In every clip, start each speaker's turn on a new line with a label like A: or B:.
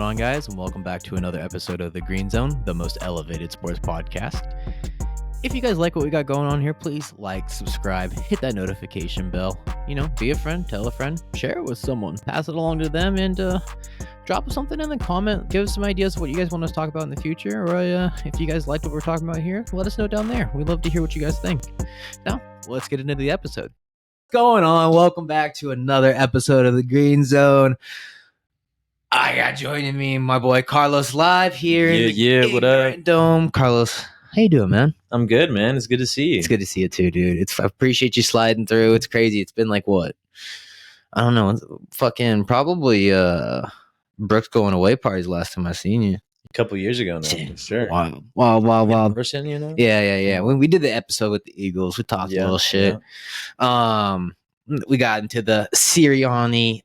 A: on, guys, and welcome back to another episode of The Green Zone, the most elevated sports podcast. If you guys like what we got going on here, please like, subscribe, hit that notification bell. Be a friend, tell a friend, share it with someone, pass it along to them, and drop something in the comment. Give us some ideas of what you guys want us to talk about in the future, or if you guys liked what we're talking about here, let us know down there. We'd love to hear what you guys think. Now, let's get into the episode. What's going on? Welcome back to another episode of The Green Zone. I got joining me, my boy Carlos, live here in the
B: what up?
A: Dome. Carlos, how you doing, man?
B: I'm good, man. It's good to see you.
A: It's good to see you too, dude. I appreciate you sliding through. It's crazy. It's been like what? I don't know. Fucking probably Brooks going away parties last time I seen you.
B: A couple years ago now, for sure.
A: Wow.
B: Person,
A: Yeah. When we did the episode with the Eagles, we talked a little shit.
B: Yeah.
A: We got into the Sirianni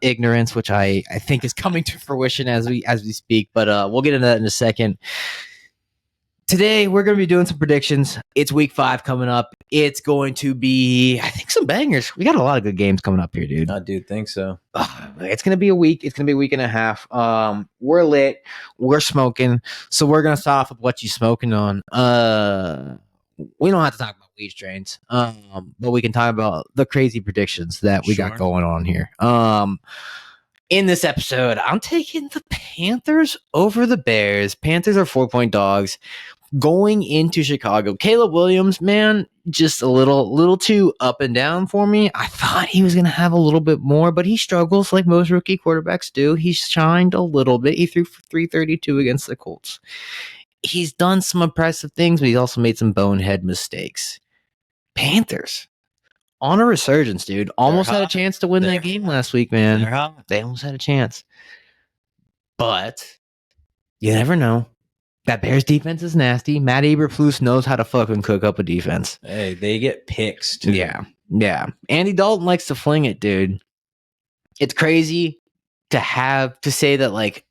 A: ignorance, which I think is coming to fruition as we speak. But we'll get into that in a second. Today we're going to be doing some predictions. It's week 5 coming up. It's going to be, I think, some bangers. We got a lot of good games coming up here, dude.
B: I do think so.
A: It's going to be a week. It's going to be a week and a half. We're lit. We're smoking. So we're going to start off with what you smoking on. We don't have to talk about weed strains, but we can talk about the crazy predictions that we got going on here. In this episode, I'm taking the Panthers over the Bears. Panthers are 4-point dogs going into Chicago. Caleb Williams, man, just a little too up and down for me. I thought he was going to have a little bit more, but he struggles like most rookie quarterbacks do. He shined a little bit. He threw for 332 against the Colts. He's done some impressive things, but he's also made some bonehead mistakes. Panthers on a resurgence, dude. Almost had a chance to win that game last week, man. They almost had a chance. But you never know. That Bears defense is nasty. Matt Eberflus knows how to fucking cook up a defense.
B: Hey, they get picks, too.
A: Yeah. Andy Dalton likes to fling it, dude. It's crazy to say that, like,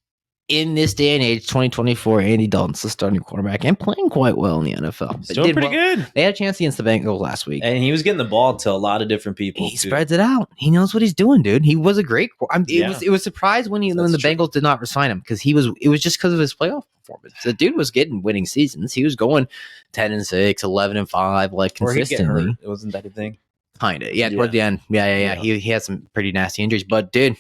A: in this day and age, 2024, Andy Dalton's the starting quarterback and playing quite well in the NFL.
B: He's doing pretty good.
A: They had a chance against the Bengals last week.
B: And he was getting the ball to a lot of different people.
A: He spreads it out. He knows what he's doing, dude. He was a great It was surprised when the Bengals did not resign him because it was just because of his playoff performance. The dude was getting winning seasons. He was going 10-6, 11-5, like consistently.
B: It wasn't that a thing?
A: Kind of. Yeah, toward the end. Yeah. He had some pretty nasty injuries. But, dude,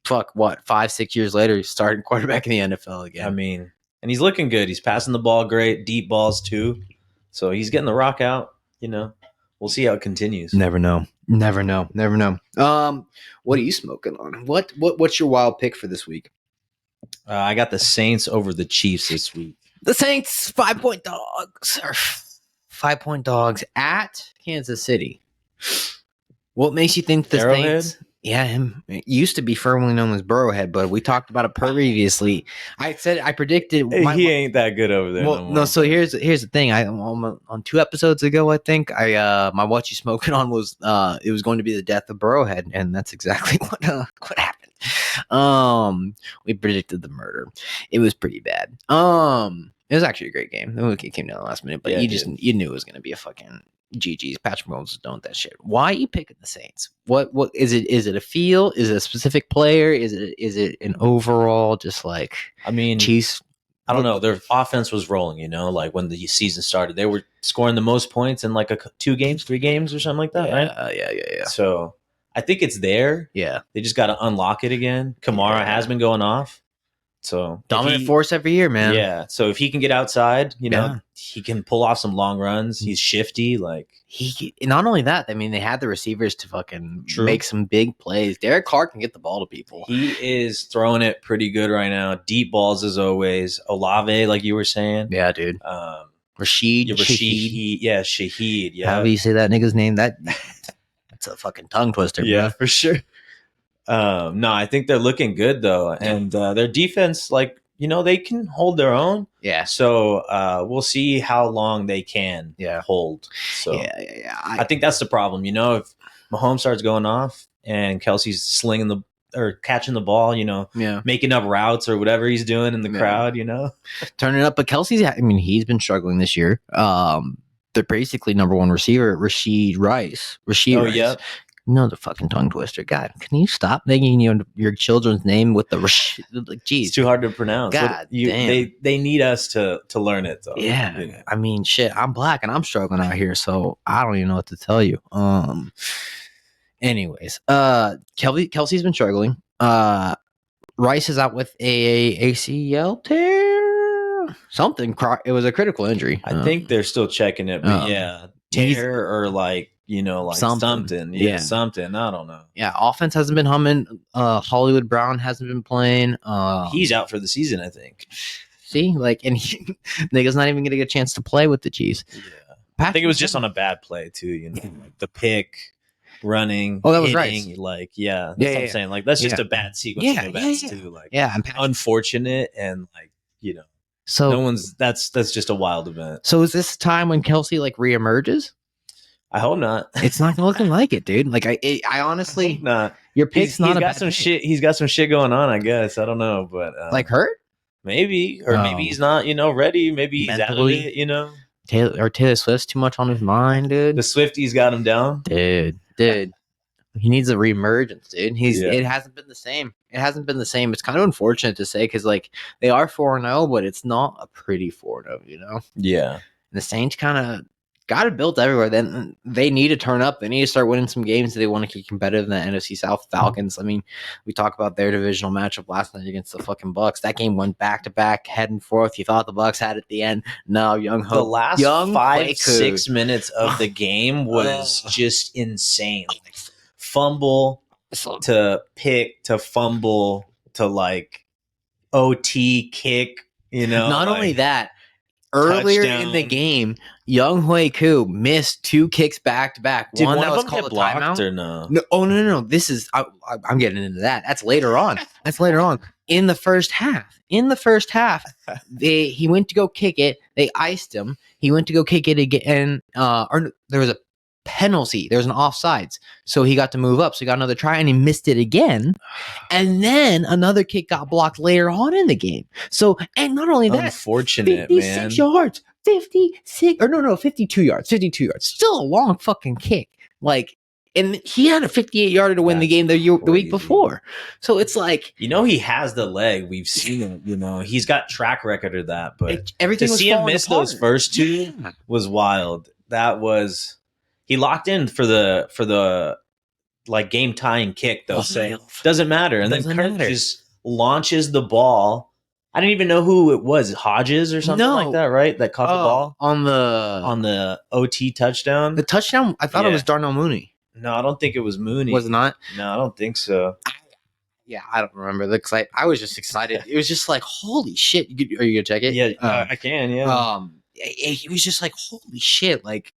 A: 5-6 years later, he's starting quarterback in the NFL again.
B: I mean, and he's looking good. He's passing the ball great, deep balls too. So he's getting the rock out. We'll see how it continues.
A: Never know. What are you smoking on? What's your wild pick for this week?
B: I got the Saints over the Chiefs this week.
A: The Saints 5-point dogs are 5-point dogs at Kansas City. What makes you think the Saints? Yeah, him. It used to be firmly known as Burrowhead, but we talked about it previously. I predicted
B: he ain't that good over there.
A: No. So here's the thing. On 2 episodes ago, I think my what you smoking on was it was going to be the death of Burrowhead, and that's exactly what happened. We predicted the murder. It was pretty bad. It was actually a great game. It came down the last minute, but you knew it was going to be a fucking GG's. Patrick Mahomes is done with that shit. Why are you picking the Saints? What is it? Is it a feel? Is it a specific player? Is it an overall just like?
B: I mean,
A: Chiefs.
B: I don't know. Their offense was rolling. Like when the season started, they were scoring the most points in like 3 games or something like that, right?
A: Yeah.
B: So I think it's there.
A: Yeah,
B: they just got to unlock it again. Kamara has been going off. So
A: dominant force every year, man.
B: Yeah. So if he can get outside, he can pull off some long runs. He's shifty. Like
A: not only that, I mean, they had the receivers to fucking make some big plays. Derek Carr can get the ball to people.
B: He is throwing it pretty good right now. Deep balls as always. Olave, like you were saying.
A: Yeah, dude. Shaheed.
B: Yeah.
A: How do you say that nigga's name? That's a fucking tongue twister, bro.
B: Yeah, for sure. No, I think they're looking good though, and their defense, they can hold their own.
A: Yeah.
B: So we'll see how long they can hold. So
A: yeah.
B: I think that's the problem. If Mahomes starts going off and Kelsey's slinging or catching the ball, making up routes or whatever he's doing in the crowd,
A: turning up. But Kelsey's, he's been struggling this year. They're basically number 1 receiver, Rashid Rice.
B: Yeah.
A: the fucking tongue twister. God, can you stop making your children's name with the like? Geez,
B: it's too hard to pronounce.
A: God damn.
B: They need us to learn it though.
A: Yeah, I mean, shit. I'm black and I'm struggling out here, so I don't even know what to tell you. Anyways, Kelsey's been struggling. Rice is out with a ACL tear. Something. It was a critical injury.
B: I think they're still checking it, but tear or like something. Yeah, something. I don't know.
A: Yeah, offense hasn't been humming. Hollywood Brown hasn't been playing.
B: He's out for the season, I think.
A: See, like, and nigga's not even gonna get a chance to play with the Chiefs.
B: Yeah, I think it was just on a bad play too. Like the pick. Running,
A: that was
B: hitting, right. Like, that's what I'm saying. Like, that's just a bad sequence of events too. Like, unfortunate and like, so no one's. That's just a wild event.
A: So is this time when Kelsey like reemerges?
B: I hope not.
A: It's not looking like it, dude. Like, I honestly
B: not.
A: Your pick's not.
B: He's got some shit. He's got some shit going on. I guess I don't know, but
A: like hurt.
B: Maybe, or maybe he's not. Ready. Maybe he's mentally, out of it.
A: Taylor Swift's too much on his mind, dude.
B: The Swifties got him down,
A: dude. He needs a reemergence, dude. It hasn't been the same. It's kind of unfortunate to say because like they are 4-0, but it's not a pretty 4-0,
B: Yeah.
A: And the Saints kind of got it built everywhere. Then they need to turn up. They need to start winning some games if they want to keep competitive in the NFC South. Falcons. I mean, we talked about their divisional matchup last night against the fucking Bucks. That game went back to back, head and forth. You thought the Bucks had it at the end. No,
B: the last 5-6 minutes of the game was just insane. Like, fumble to pick to fumble to like OT kick.
A: Not only that. Earlier in the game, Young Hui Koo missed 2 kicks back to back.
B: One that was called a timeout or no?
A: No. This is I'm getting into that. That's later on. In the first half. He went to go kick it. They iced him. He went to go kick it again. Or there was a penalty. There was an offsides. So he got to move up. So he got another try and he missed it again. And then another kick got blocked later on in the game. So, and not only that,
B: unfortunate,
A: 56 yards. 52 yards. 52 yards. Still a long fucking kick. Like, and he had a 58-yarder to win the game the week before. So it's like,
B: he has the leg. We've seen it. He's got track record of that. But
A: everything
B: to see him miss those first 2 was wild. That was. He locked in for the like game tying kick though. So doesn't matter. And then Kirk just launches the ball. I didn't even know who it was. Hodges or something like that, right? That caught the ball
A: on the
B: OT touchdown.
A: The touchdown. I thought it was Darnell Mooney.
B: No, I don't think it was Mooney.
A: Was it not?
B: No, I don't think so.
A: I don't remember. I was just excited. It was just like, holy shit! Are you gonna check it?
B: Yeah, I can. Yeah.
A: It was just like, holy shit! Like.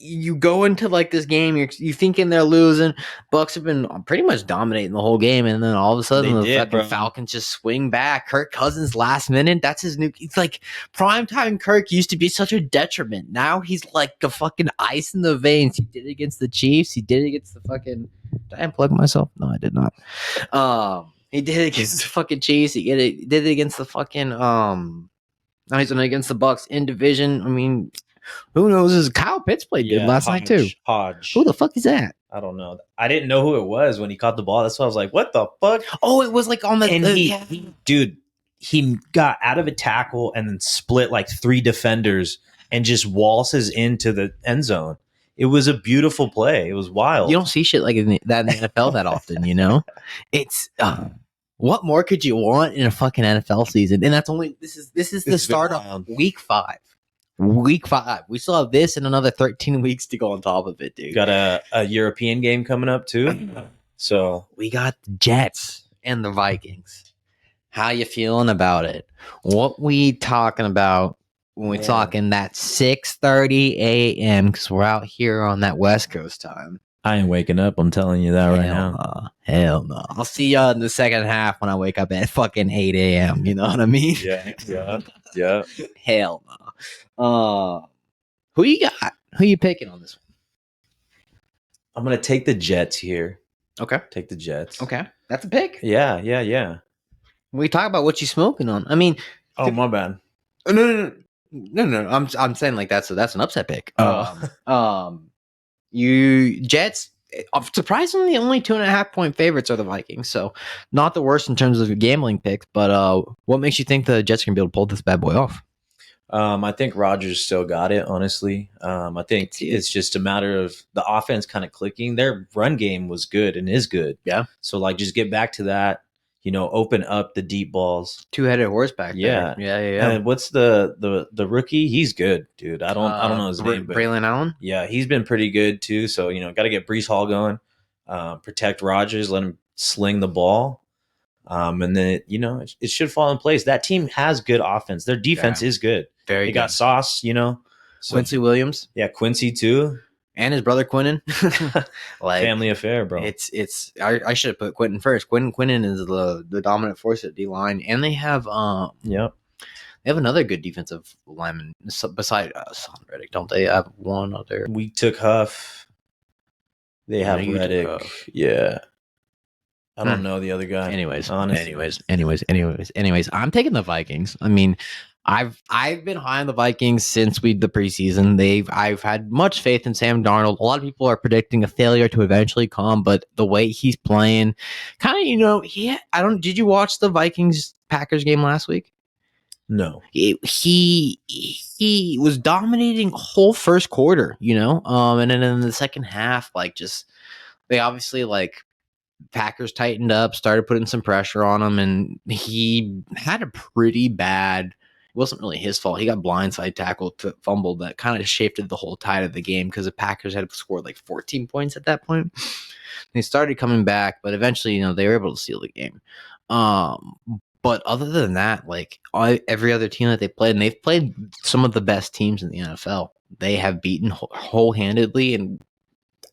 A: You go into like this game, you thinking they're losing. Bucks have been pretty much dominating the whole game, and then all of a sudden fucking Falcons just swing back. Kirk Cousins last minute. That's his new. It's like primetime Kirk used to be such a detriment. Now he's like a fucking ice in the veins. He did it against the Chiefs. He did it against the fucking. Did I unplug myself? No, I did not. He did it against the fucking Chiefs. He did it against the fucking. Now he's doing it against the Bucks in division. I mean. Who knows? Kyle Pitts played good last night too.
B: Hodge.
A: Who the fuck is that?
B: I don't know. I didn't know who it was when he caught the ball. That's why I was like, "What the fuck?"
A: Oh, it was like on the.
B: And dude, he got out of a tackle and then split like 3 defenders and just waltzes into the end zone. It was a beautiful play. It was wild.
A: You don't see shit like that in the NFL that often, It's. What more could you want in a fucking NFL season? And that's only this is the start of week 5. Week 5. We still have this and another 13 weeks to go on top of it, dude.
B: Got a European game coming up too. So
A: we got the Jets and the Vikings. How you feeling about it? What we talking about when we're talking that 6:30 a.m. because we're out here on that West Coast time.
B: I ain't waking up. I'm telling you that right now.
A: Hell no. I'll see y'all in the second half when I wake up at fucking 8 a.m. You know what I mean?
B: Yeah.
A: Hell no. Who you got? Who you picking on this one?
B: I'm going to take the Jets here.
A: Okay.
B: Take the Jets.
A: Okay. That's a pick.
B: Yeah.
A: We talk about what you smoking on. I mean.
B: Oh, my bad.
A: No. I'm saying like that's an upset pick. You Jets Surprisingly, only 2.5 point favorites are the Vikings, so not the worst in terms of gambling picks. But what makes you think the Jets can be able to pull this bad boy off?
B: I think Rodgers still got it, honestly. I think it's just a matter of the offense kind of clicking. Their run game was good and is good.
A: Yeah.
B: So, like, just get back to that, open up the deep balls.
A: Two-headed horseback.
B: Yeah.
A: Yeah.
B: And what's the rookie? He's good, dude. I don't know his name, but
A: Braylon Allen?
B: Yeah, he's been pretty good, too. So, got to get Brees Hall going, protect Rodgers, let him sling the ball. And then, it should fall in place. That team has good offense. Their defense is good. They got Sauce, So,
A: Quincy Williams.
B: Yeah, Quincy too.
A: And his brother Quinnen.
B: Family affair, bro.
A: I should have put Quentin first. Quinnen is the dominant force at D-line. And they have
B: Yep.
A: They have another good defensive lineman beside Son Reddick, don't they? Have one other.
B: We took Huff. They have Reddick. Yeah. I don't know the other guy.
A: Anyways, I'm taking the Vikings. I mean, I've been high on the Vikings since the preseason. I've had much faith in Sam Darnold. A lot of people are predicting a failure to eventually come, but the way he's playing, kind of, did you watch the Vikings Packers game last week?
B: No.
A: He was dominating whole first quarter, and then in the second half, they obviously Packers tightened up, started putting some pressure on him, and he had a pretty bad. It wasn't really his fault. He got blindside tackled, fumbled. That kind of shifted the whole tide of the game because the Packers had scored 14 points at that point. They started coming back, but eventually, they were able to seal the game. But other than that, every other team that they played, and they've played some of the best teams in the NFL. They have beaten wholehandedly, and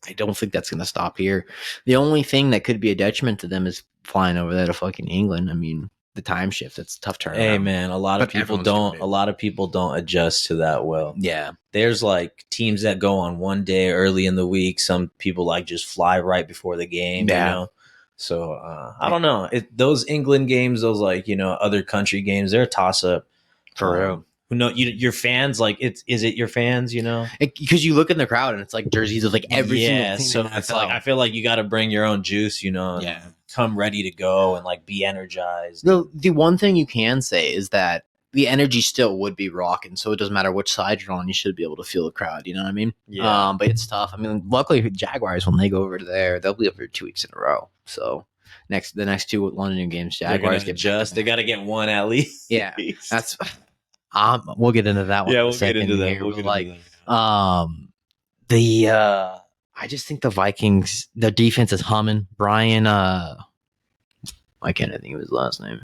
A: I don't think that's going to stop here. The only thing that could be a detriment to them is flying over there to fucking England. I mean, the time shift, it's a tough turnaround.
B: Hey man, a lot of people don't adjust to that well.
A: Yeah.
B: There's teams that go on one day early in the week. Some people just fly right before the game, So I don't know. Those England games, those other country games, they're a toss up.
A: For real.
B: Your fans, is it your fans,
A: because you look in the crowd and it's jerseys of every single team.
B: So it's I feel like you got to bring your own juice, come ready to go and be energized.
A: The one thing you can say is that the energy still would be rocking, so it doesn't matter which side you're on, you should be able to feel the crowd, you know what I mean?
B: Yeah.
A: But it's tough. I mean, luckily Jaguars, when they go over there, they'll be over 2 weeks in a row. So the next two London games, Jaguars
B: they got to get one at least.
A: Yeah. That's we'll get into that one.
B: Yeah, we'll get into that.
A: I just think the Vikings, their defense is humming. Brian, I can't think of his last name.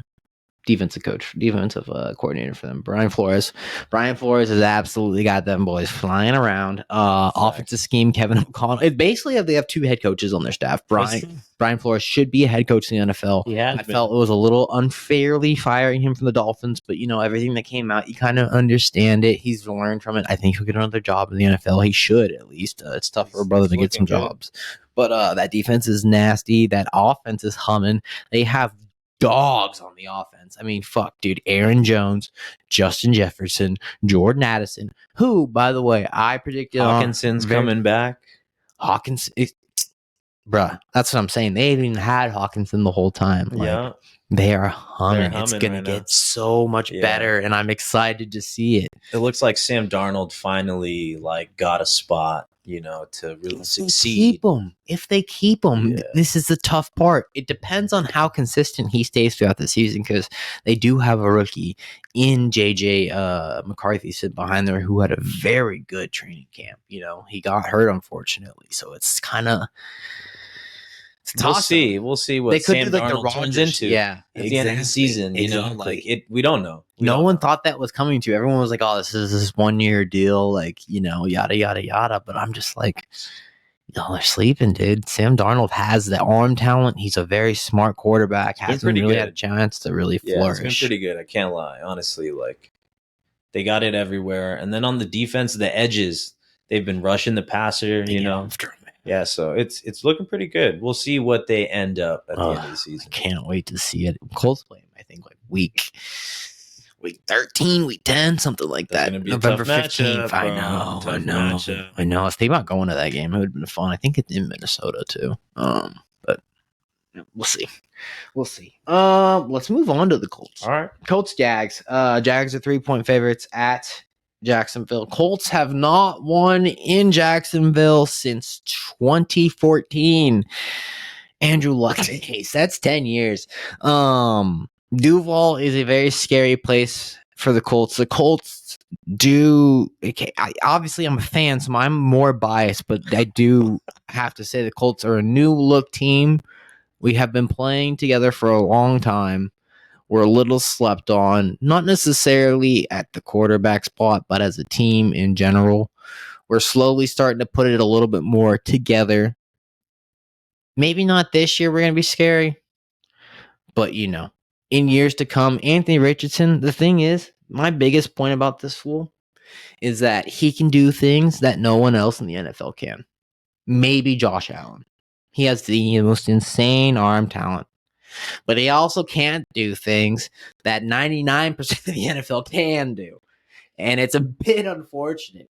A: Defensive coordinator for them, Brian Flores. Brian Flores has absolutely got them boys flying around. Offensive scheme, Kevin O'Connell. They have two head coaches on their staff. Brian Flores should be a head coach in the NFL.
B: Yeah,
A: I felt it was a little unfairly firing him from the Dolphins, but everything that came out, you kind of understand it. He's learned from it. I think he'll get another job in the NFL. He should, at least. It's tough for a brother to get some jobs. But that defense is nasty. That offense is humming. They have dogs on the offense. I mean, fuck, dude. Aaron Jones, Justin Jefferson, Jordan Addison, who, by the way, I predicted
B: Hawkinson's coming back.
A: Bruh, that's what I'm saying. They haven't even had Hawkinson the whole time.
B: Yeah.
A: They are humming. It's going
B: right
A: to get so much better, and I'm excited to see it.
B: It looks like Sam Darnold finally got a spot, to really succeed.
A: If they keep him, this is the tough part. It depends on how consistent he stays throughout the season, because they do have a rookie in JJ McCarthy sitting behind there who had a very good training camp. He got hurt, unfortunately, so it's kind of.
B: We'll see what
A: they could
B: Sam
A: do
B: Darnold turns into.
A: Yeah,
B: at the end of the season. We don't know.
A: No one thought that was coming to. Everyone was like, "Oh, this is this 1 year deal," yada yada yada. But I'm just like, they're sleeping, dude. Sam Darnold has the arm talent. He's a very smart quarterback. Hasn't really had a chance to really flourish.
B: It's been pretty good. I can't lie, honestly. They got it everywhere, and then on the defense, the edges, they've been rushing the passer. Yeah, so it's looking pretty good. We'll see what they end up at the end of the season.
A: I can't wait to see it. Colts play him, I think, week week 13, week 10, something like
B: That's
A: that.
B: gonna be a
A: November
B: tough
A: 15th.
B: matchup,
A: I
B: bro.
A: know.
B: Tough
A: I know.
B: matchup.
A: I know. I was thinking about going to that game. It would have been fun. I think it's in Minnesota too. But we'll see. We'll see. Let's move on to the Colts.
B: All right.
A: Colts Jags. Jags are 3-point favorites at Jacksonville. Colts have not won in Jacksonville since 2014. Andrew Luck's case. That's 10 years. Duval is a very scary place for the Colts. The Colts do. Okay, obviously, I'm a fan, so I'm more biased, but I do have to say the Colts are a new look team. We have been playing together for a long time. We're a little slept on, not necessarily at the quarterback spot, but as a team in general. We're slowly starting to put it a little bit more together. Maybe not this year, we're going to be scary, but in years to come, Anthony Richardson, the thing is, my biggest point about this fool is that he can do things that no one else in the NFL can. Maybe Josh Allen. He has the most insane arm talent. But he also can't do things that 99% of the NFL can do. And it's a bit unfortunate.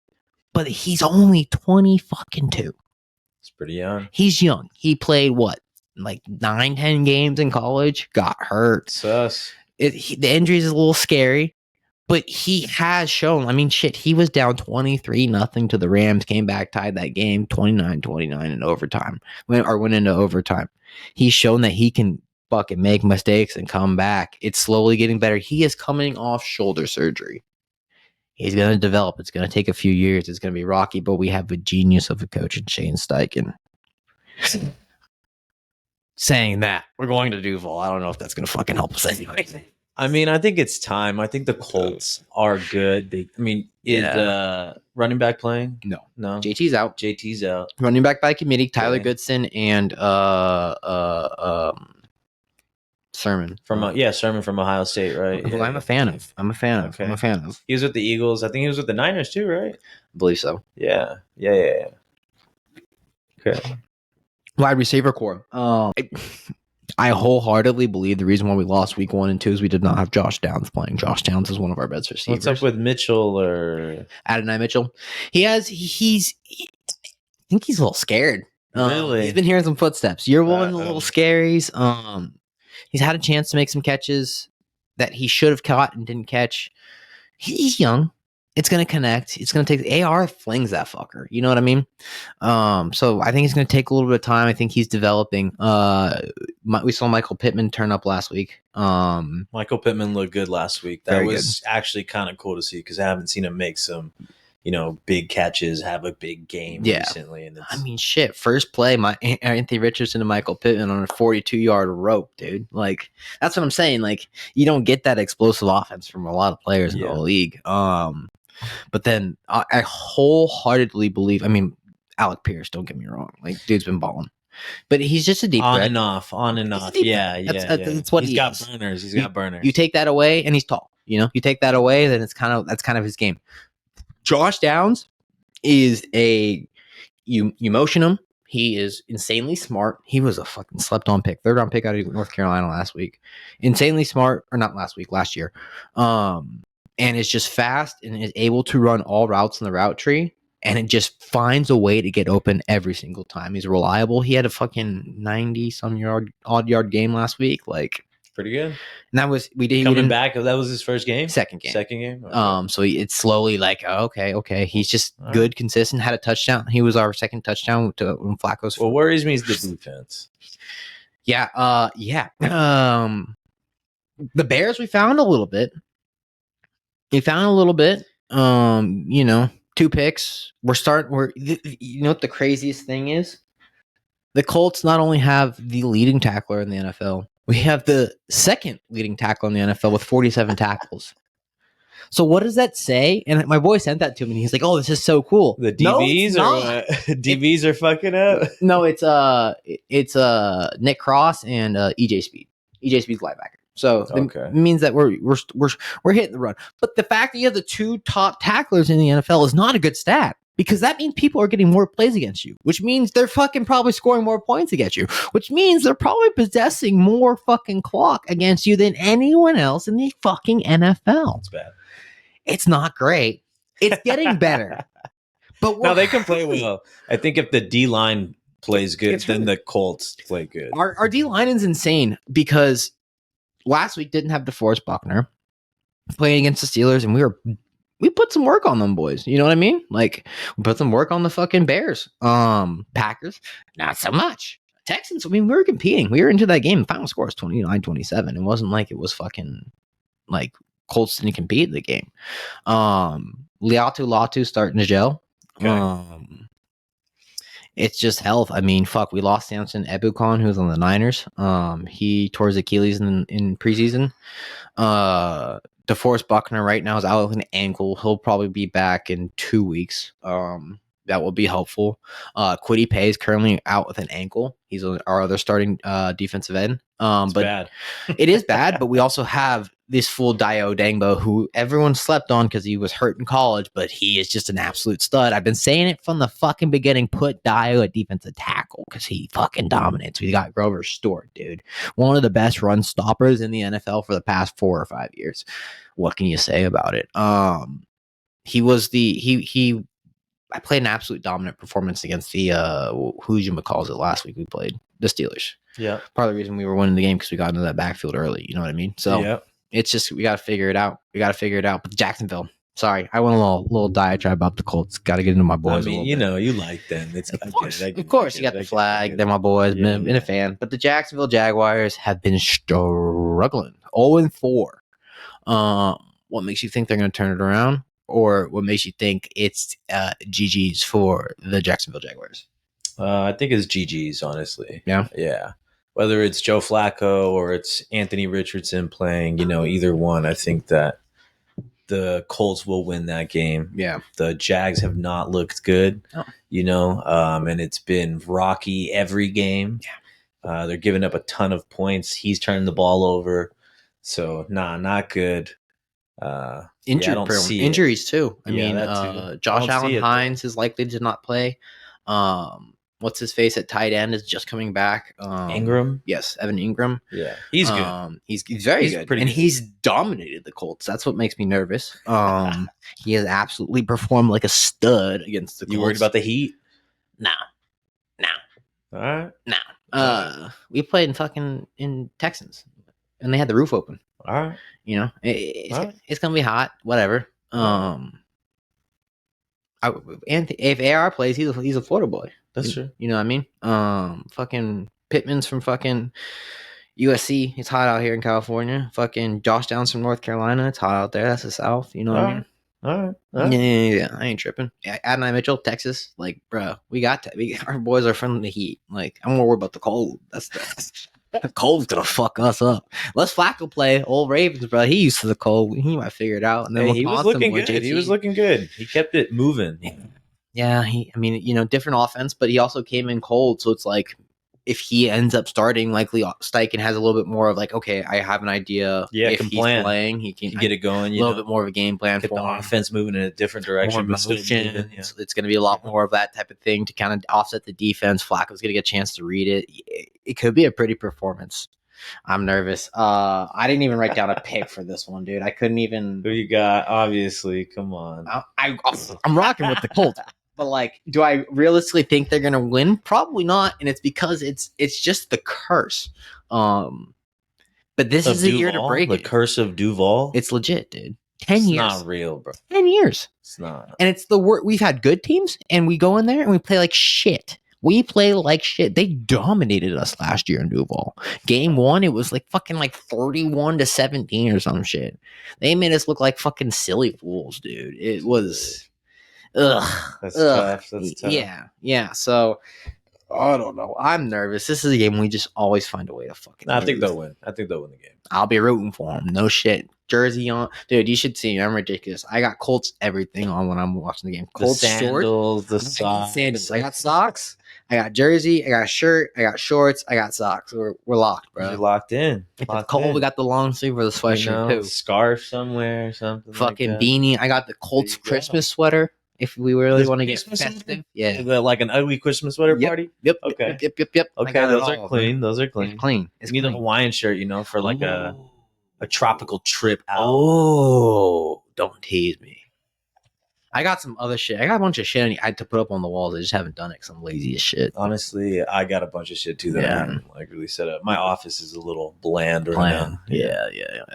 A: But he's only 20 fucking 2.
B: It's pretty young.
A: He's young. He played what? Like 9-10 games in college, got hurt.
B: Sus.
A: The injuries is a little scary, but he has shown. I mean, shit, he was down 23-0 to the Rams, came back, tied that game 29-29 in overtime, went into overtime. He's shown that he can fucking make mistakes and come back. It's slowly getting better. He is coming off shoulder surgery. He's going to develop. It's going to take a few years. It's going to be rocky, but we have a genius of a coach in Shane Steichen. Saying that, we're going to Duval. I don't know if that's going to fucking help us anyway.
B: I mean, I think it's time. I think the Colts are good. Is running back playing?
A: No.
B: JT's out.
A: Running back by committee, Tyler Goodson and Sermon.
B: Sermon from Ohio State, right?
A: Who I'm a fan of. Okay.
B: He was with the Eagles. I think he was with the Niners too, right?
A: I believe so.
B: Yeah. Okay.
A: Wide receiver core. I wholeheartedly believe the reason why we lost week 1 and 2 is we did not have Josh Downs playing. Josh Downs is one of our best receivers.
B: What's up with Mitchell or
A: Adonai Mitchell? I think he's a little scared.
B: Really?
A: He's been hearing some footsteps. Year 1, a little scaries. He's had a chance to make some catches that he should have caught and didn't catch. He's young. It's going to connect. It's going to take... AR flings that fucker. You know what I mean? So I think it's going to take a little bit of time. I think he's developing. We saw Michael Pittman turn up last week.
B: Michael Pittman looked good last week. That was actually kind of cool to see because I haven't seen him make some, big catches, have a big game recently. And
A: I mean, shit. First play, Anthony Richardson and Michael Pittman on a 42-yard rope, dude. Like, that's what I'm saying. Like, you don't get that explosive offense from a lot of players in the league. But then I wholeheartedly believe. I mean, Alec Pierce. Don't get me wrong. Like, dude's been balling, but he's just a deep
B: on
A: threat.
B: and off. Yeah.
A: That's what
B: he's got burners. He's got burners.
A: You take that away, and he's tall. You take that away, then that's kind of his game. Josh Downs is you motion him. He is insanely smart. He was a fucking slept-on pick, 3rd-round pick out of North Carolina last week. Insanely smart, or not last week, last year. And is just fast and is able to run all routes in the route tree. And it just finds a way to get open every single time. He's reliable. He had a fucking 90-some odd yard game last week. Like,
B: pretty good.
A: And that was
B: coming back. That was his first game.
A: Second game.
B: Okay.
A: So it's slowly like okay. He's just good, consistent. Had a touchdown. He was our second touchdown to when Flacco's.
B: What worries me is the defense.
A: Yeah. The Bears, we found a little bit. 2 picks. What the craziest thing is? The Colts not only have the leading tackler in the NFL, we have the second leading tackle in the NFL with 47 tackles. So what does that say? And my boy sent that to me, and he's like, "Oh, this is so cool."
B: The DBs DBs are fucking up.
A: No, it's Nick Cross and EJ Speed. EJ Speed's linebacker. So it means that we're hitting the run. But the fact that you have the 2 top tacklers in the NFL is not a good stat. because that means people are getting more plays against you, which means they're fucking probably scoring more points against you, which means they're probably possessing more fucking clock against you than anyone else in the fucking NFL.
B: It's bad.
A: It's not great. It's getting better. But
B: no, they can play well. I think if the D line plays good, then the Colts play good.
A: Our D line is insane because last week didn't have DeForest Buckner playing against the Steelers, and we put some work on them boys. You know what I mean? Like, we put some work on the fucking Bears. Packers, not so much. Texans, I mean, we were competing. We were into that game. The final score was 29-27. It wasn't like it was fucking like Colts didn't compete in the game. Latu starting to gel. Okay. It's just health. I mean, fuck, we lost Samson Ebukon, who was on the Niners. He tore his Achilles in preseason. DeForest Buckner right now is out with an ankle. He'll probably be back in 2 weeks. That will be helpful. Kwity Paye is currently out with an ankle. He's our other starting defensive end. But
B: bad.
A: It is bad, but we also have this fool Dio Dangbo, who everyone slept on because he was hurt in college, but he is just an absolute stud. I've been saying it from the fucking beginning. Put Dio at defensive tackle because he fucking dominates. We got Grover Stewart, dude. One of the best run stoppers in the NFL for the past 4 or 5 years. What can you say about it? He was I played an absolute dominant performance against the calls it last week. We played the Steelers.
B: Yeah,
A: part of the reason we were winning the game because we got into that backfield early. You know what I mean? So it's just we got to figure it out. But Jacksonville. Sorry, I went a little diatribe about the Colts. Got to get into my boys.
B: I mean, you know, you like them. It's
A: of course, you got the flag. They're my boys. Been a fan, but the Jacksonville Jaguars have been struggling. 0-4. What makes you think they're going to turn it around? Or what makes you think it's GG's for the Jacksonville Jaguars?
B: I think it's GG's, honestly.
A: Yeah.
B: Whether it's Joe Flacco or it's Anthony Richardson playing, either one, I think that the Colts will win that game.
A: Yeah.
B: The Jags have not looked good, and it's been rocky every game.
A: Yeah.
B: They're giving up a ton of points. He's turning the ball over. So, not good.
A: Injuries too. I mean, Josh Allen Hines is likely to not play. What's his face at tight end is just coming back.
B: Ingram,
A: yes, Evan Ingram.
B: Yeah, he's good.
A: He's very good, and he's dominated the Colts. That's what makes me nervous. He has absolutely performed like a stud against the Colts.
B: You worried about the Heat?
A: No.
B: All right.
A: No. We played in Texans, and they had the roof open.
B: All right.
A: It's gonna be hot. Whatever. If AR plays, he's a Florida boy.
B: That's true.
A: You know what I mean? Fucking Pittman's from fucking USC. It's hot out here in California. Fucking Josh Downs from North Carolina. It's hot out there. That's the South. You know what I mean?
B: All right.
A: Yeah. I ain't tripping. Yeah, Adonai Mitchell, Texas. Like, bro, our boys are from the heat. Like, I'm more worried about the cold. That's the cold's gonna fuck us up. Let's Flacco play. Old Ravens, bro. He used to the cold. He might figure it out. And then
B: he was looking good. JT. He was looking good. He kept it moving.
A: Yeah. Different offense, but he also came in cold. So it's like, if he ends up starting, likely Steichen has a little bit more of like, okay, I have an idea.
B: Yeah,
A: if he's playing, he can
B: get it going.
A: A little bit more of a game plan
B: get the offense moving in a different direction.
A: More motion. It's going to be a lot more of that type of thing to kind of offset the defense. Flacco's going to get a chance to read it. It could be a pretty performance. I'm nervous. I didn't even write down a pick for this one, dude. I couldn't even.
B: Who you got? Obviously, come on.
A: I'm rocking with the Colts. But like, do I realistically think they're gonna win? Probably not, and it's because it's just the curse. But this is a year to break
B: the curse of Duval.
A: It's legit, dude. 10 years.
B: It's not real, bro.
A: 10 years.
B: It's not.
A: And it's the worst. We've had good teams, and we go in there and we play like shit. They dominated us last year in Duval. Game 1, it was like fucking like 31-17 or some shit. They made us look like fucking silly fools, dude. It was.
B: That's tough.
A: Yeah. So I don't know. I'm nervous. This is a game we just always find a way to fucking.
B: I think they'll win. I think they'll win the game.
A: I'll be rooting for them. No shit. Jersey on, dude. You should see. I'm ridiculous. I got Colts everything on when I'm watching the game. Colts
B: sandals, the socks.
A: Sandals. I got socks. I got jersey. I got a shirt. I got shorts. I got socks. We're locked, bro.
B: You're locked in.
A: If it's cold, we got the long sleeve or the sweatshirt too.
B: Scarf somewhere or something.
A: Fucking beanie. I got the Colts Christmas sweater. if we really
B: This
A: want to get
B: Christmas
A: festive.
B: sweater?
A: Yeah.
B: Like an ugly Christmas sweater
A: Yep.
B: party?
A: Yep.
B: Okay.
A: Yep. I
B: Okay,
A: got it
B: those
A: all,
B: are clean.
A: man.
B: Those are clean.
A: It's clean. It's
B: You need a
A: clean.
B: Hawaiian shirt, you know, for like a tropical trip out.
A: Oh, don't tease me. I got some other shit. I got a bunch of shit I had to put up on the walls. I just haven't done it because I'm lazy as shit.
B: Honestly, I got a bunch of shit too that I haven't like really set up. My office is a little bland right now.
A: Yeah.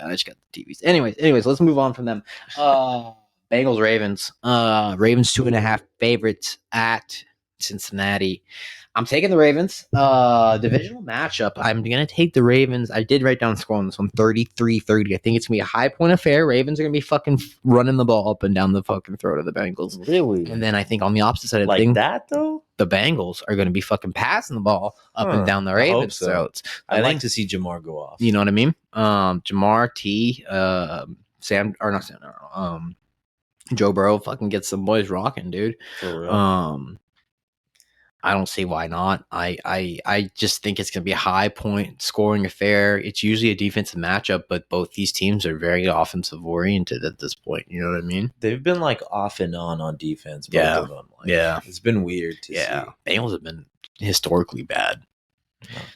A: I just got the TVs. Anyways, let's move on from them. Bengals Ravens. Ravens 2.5 favorites at Cincinnati. I'm taking the Ravens. Divisional matchup. I'm gonna take the Ravens. I did write down the score on this one, 33-30. I think it's gonna be a high point affair. Ravens are gonna be fucking running the ball up and down the fucking throat of the Bengals.
B: Really?
A: And then I think on the opposite side of
B: like
A: things,
B: that though,
A: the Bengals are gonna be fucking passing the ball up and down the Ravens' throats.
B: I'd like to see Jamar go off.
A: You know what I mean? Jamar T, Sam or not Sam, Joe Burrow fucking gets some boys rocking, dude.
B: For real.
A: I don't see why not. I just think it's going to be a high point scoring affair. It's usually a defensive matchup, but both these teams are very offensive oriented at this point. You know what I mean?
B: They've been like off and on defense. Both of them. Like, it's been weird to see.
A: Bengals have been historically bad.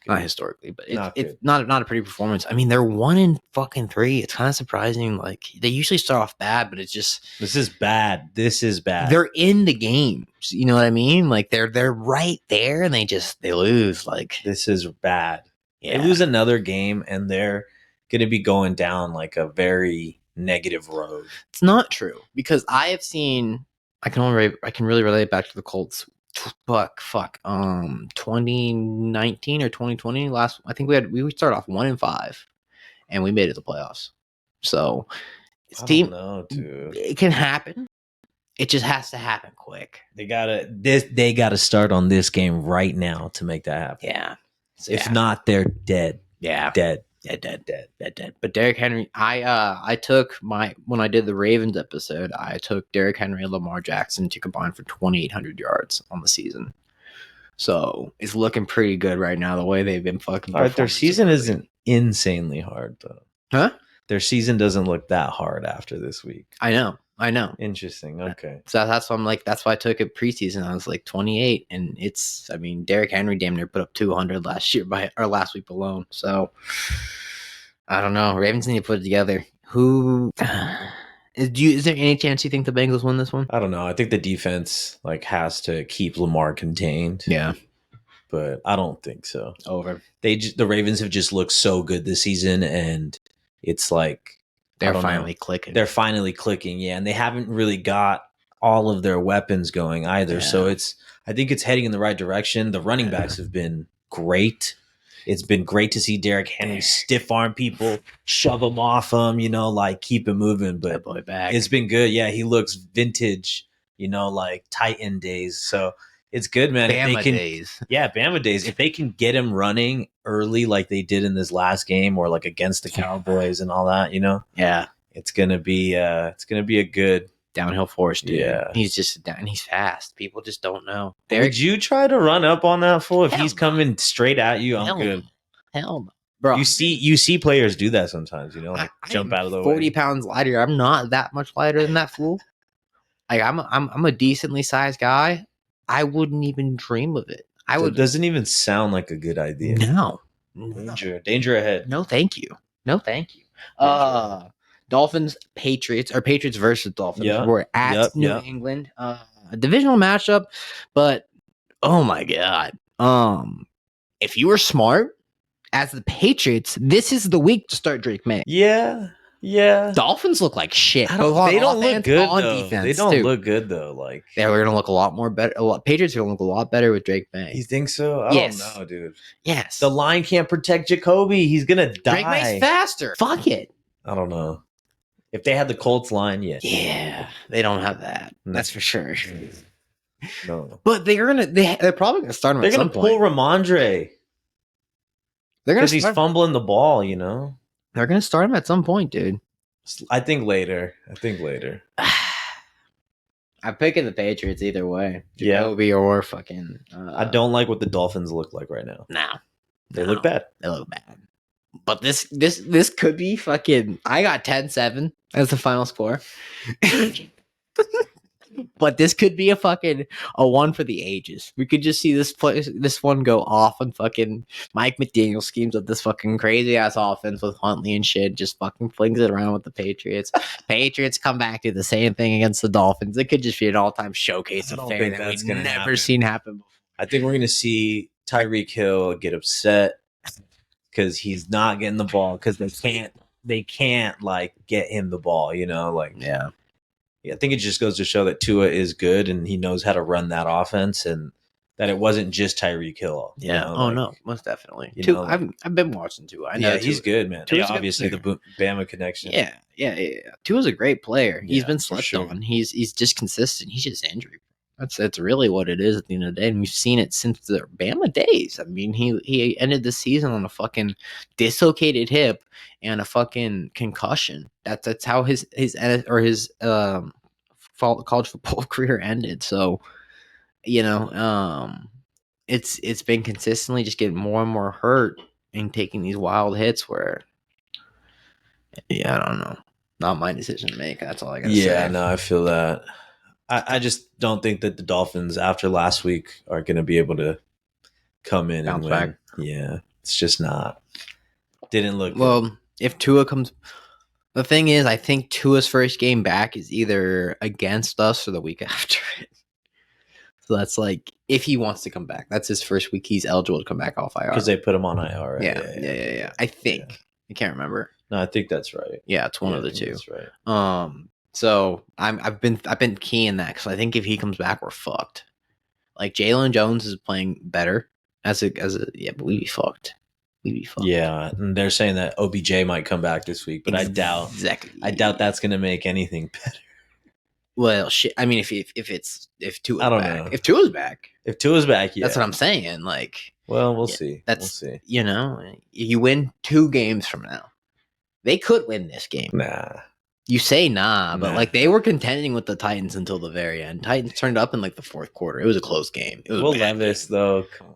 A: Not historically, but it's not a pretty performance. I mean, they're 1-3. It's kind of surprising. Like they usually start off bad, but it's just
B: this is bad.
A: They're in the games. You know what I mean? Like they're right there, and they lose. Like
B: this is bad.
A: Yeah.
B: They lose another game, and they're going to be going down like a very negative road.
A: It's not true because I have seen. I can really relate back to the Colts. 2019 or 2020 last. I think we started off 1-5, and we made it to the playoffs. So
B: I don't know, dude.
A: It can happen. It just has to happen quick.
B: They gotta start on this game right now to make that happen.
A: Yeah.
B: If not, they're dead.
A: Yeah.
B: Dead.
A: But Derrick Henry, I took when I did the Ravens episode, I took Derrick Henry and Lamar Jackson to combine for 2,800 yards on the season. So it's looking pretty good right now. The way they've been fucking.
B: All right, their season isn't insanely hard though.
A: Huh?
B: Their season doesn't look that hard after this week.
A: I know.
B: Interesting. Okay.
A: So that's why I'm like, that's why I took it preseason. I was like 28, and Derrick Henry damn near put up 200 last week alone. So I don't know. Ravens need to put it together. Is there any chance you think the Bengals win this one?
B: I don't know. I think the defense has to keep Lamar contained.
A: Yeah.
B: But I don't think so.
A: Over.
B: The Ravens have just looked so good this season, and it's like
A: they're finally clicking.
B: They're finally clicking, yeah, and they haven't really got all of their weapons going either. Yeah. So I think it's heading in the right direction. The running backs have been great. It's been great to see Derrick Henry stiff arm people, shove them off him, keep it moving. But
A: boy back.
B: It's been good. Yeah, he looks vintage, like Titan days. So it's good, man.
A: Bama days.
B: Yeah, Bama days. If they can get him running early like they did in this last game or like against the Cowboys and all that,
A: Yeah.
B: It's gonna be a good
A: downhill force, dude.
B: Yeah.
A: He's just he's fast. People just don't know.
B: Would you try to run up on that fool if he's coming straight at you? I'm good.
A: Hell no. Bro,
B: you see players do that sometimes, jump out of the
A: 40
B: way.
A: pounds lighter. I'm not that much lighter than that fool. Like I'm a decently sized guy. I wouldn't even dream of it.
B: It doesn't even sound like a good idea.
A: No.
B: Danger ahead.
A: No, thank you. Dolphins, Patriots, or Patriots versus Dolphins.
B: Yeah.
A: We're at New England. A divisional matchup, but oh my god. If you were smart as the Patriots, this is the week to start Drake May.
B: Yeah.
A: Dolphins look like shit.
B: They don't look good though. They don't look good though. Like
A: they're gonna look a lot more better. Patriots are gonna look a lot better with Drake May.
B: You think so? I don't know, dude.
A: Yes.
B: The line can't protect Jacoby. He's gonna die.
A: Drake May's faster. Fuck it.
B: I don't know. If they had the Colts line, yes.
A: Yeah, they don't have that. No. That's for sure.
B: No.
A: But they're probably gonna start him.
B: They're gonna pull Ramondre. Because he's fumbling the ball,
A: They're gonna start him at some point, dude.
B: I think later.
A: I'm picking the Patriots either way.
B: Jacoby
A: or fucking.
B: I don't like what the Dolphins look like right now.
A: No,
B: they look bad.
A: But this could be fucking. I got 10-7 as the final score. But this could be a one for the ages. We could just see this one go off on fucking Mike McDaniel schemes of this fucking crazy ass offense with Huntley and shit. Just fucking flings it around with the Patriots. Patriots come back, do the same thing against the Dolphins. It could just be an all time showcase of fare that we've never seen happen before.
B: I think we're gonna see Tyreek Hill get upset because he's not getting the ball because they can't like get him the ball.
A: Yeah.
B: I think it just goes to show that Tua is good and he knows how to run that offense and that it wasn't just Tyreek Hill.
A: Yeah. No, most definitely. I've been watching Tua. I know.
B: Yeah, he's good, man.
A: Tua's
B: obviously the Bama connection.
A: Yeah. Tua's a great player. He's been
B: for
A: slept
B: sure.
A: on. He's just consistent. He's just injury. That's really what it is at the end of the day, and we've seen it since the Bama days. I mean, he ended the season on a fucking dislocated hip and a fucking concussion. That's how his college football career ended. So, it's been consistently just getting more and more hurt and taking these wild hits where, I don't know, not my decision to make. That's all I gotta say.
B: Yeah, no, I feel that. I just don't think that the Dolphins after last week are going to be able to come in and win. Back. Yeah, it's just not. Didn't look good.
A: If Tua comes, the thing is, I think Tua's first game back is either against us or the week after it. So that's like if he wants to come back, that's his first week. He's eligible to come back off IR
B: because they put him on IR. Right?
A: Yeah. I think I can't remember.
B: No, I think that's right.
A: Yeah, it's one of the two.
B: That's right.
A: So I've been keying that because I think if he comes back, we're fucked. Like Jalen Jones is playing better but we'd be fucked.
B: Yeah, and they're saying that OBJ might come back this week, but I doubt that's going to make anything better.
A: Well, shit. I mean, if Tua's
B: I don't
A: back,
B: know.
A: if Tua's back,
B: yeah,
A: that's what I'm saying. Like,
B: well, we'll see.
A: We'll
B: see.
A: You win 2 games from now. They could win this game.
B: Nah.
A: You say but like they were contending with the Titans until the very end. Titans turned up in like the fourth quarter. It was a close game. It was
B: Will Levis though. Come on.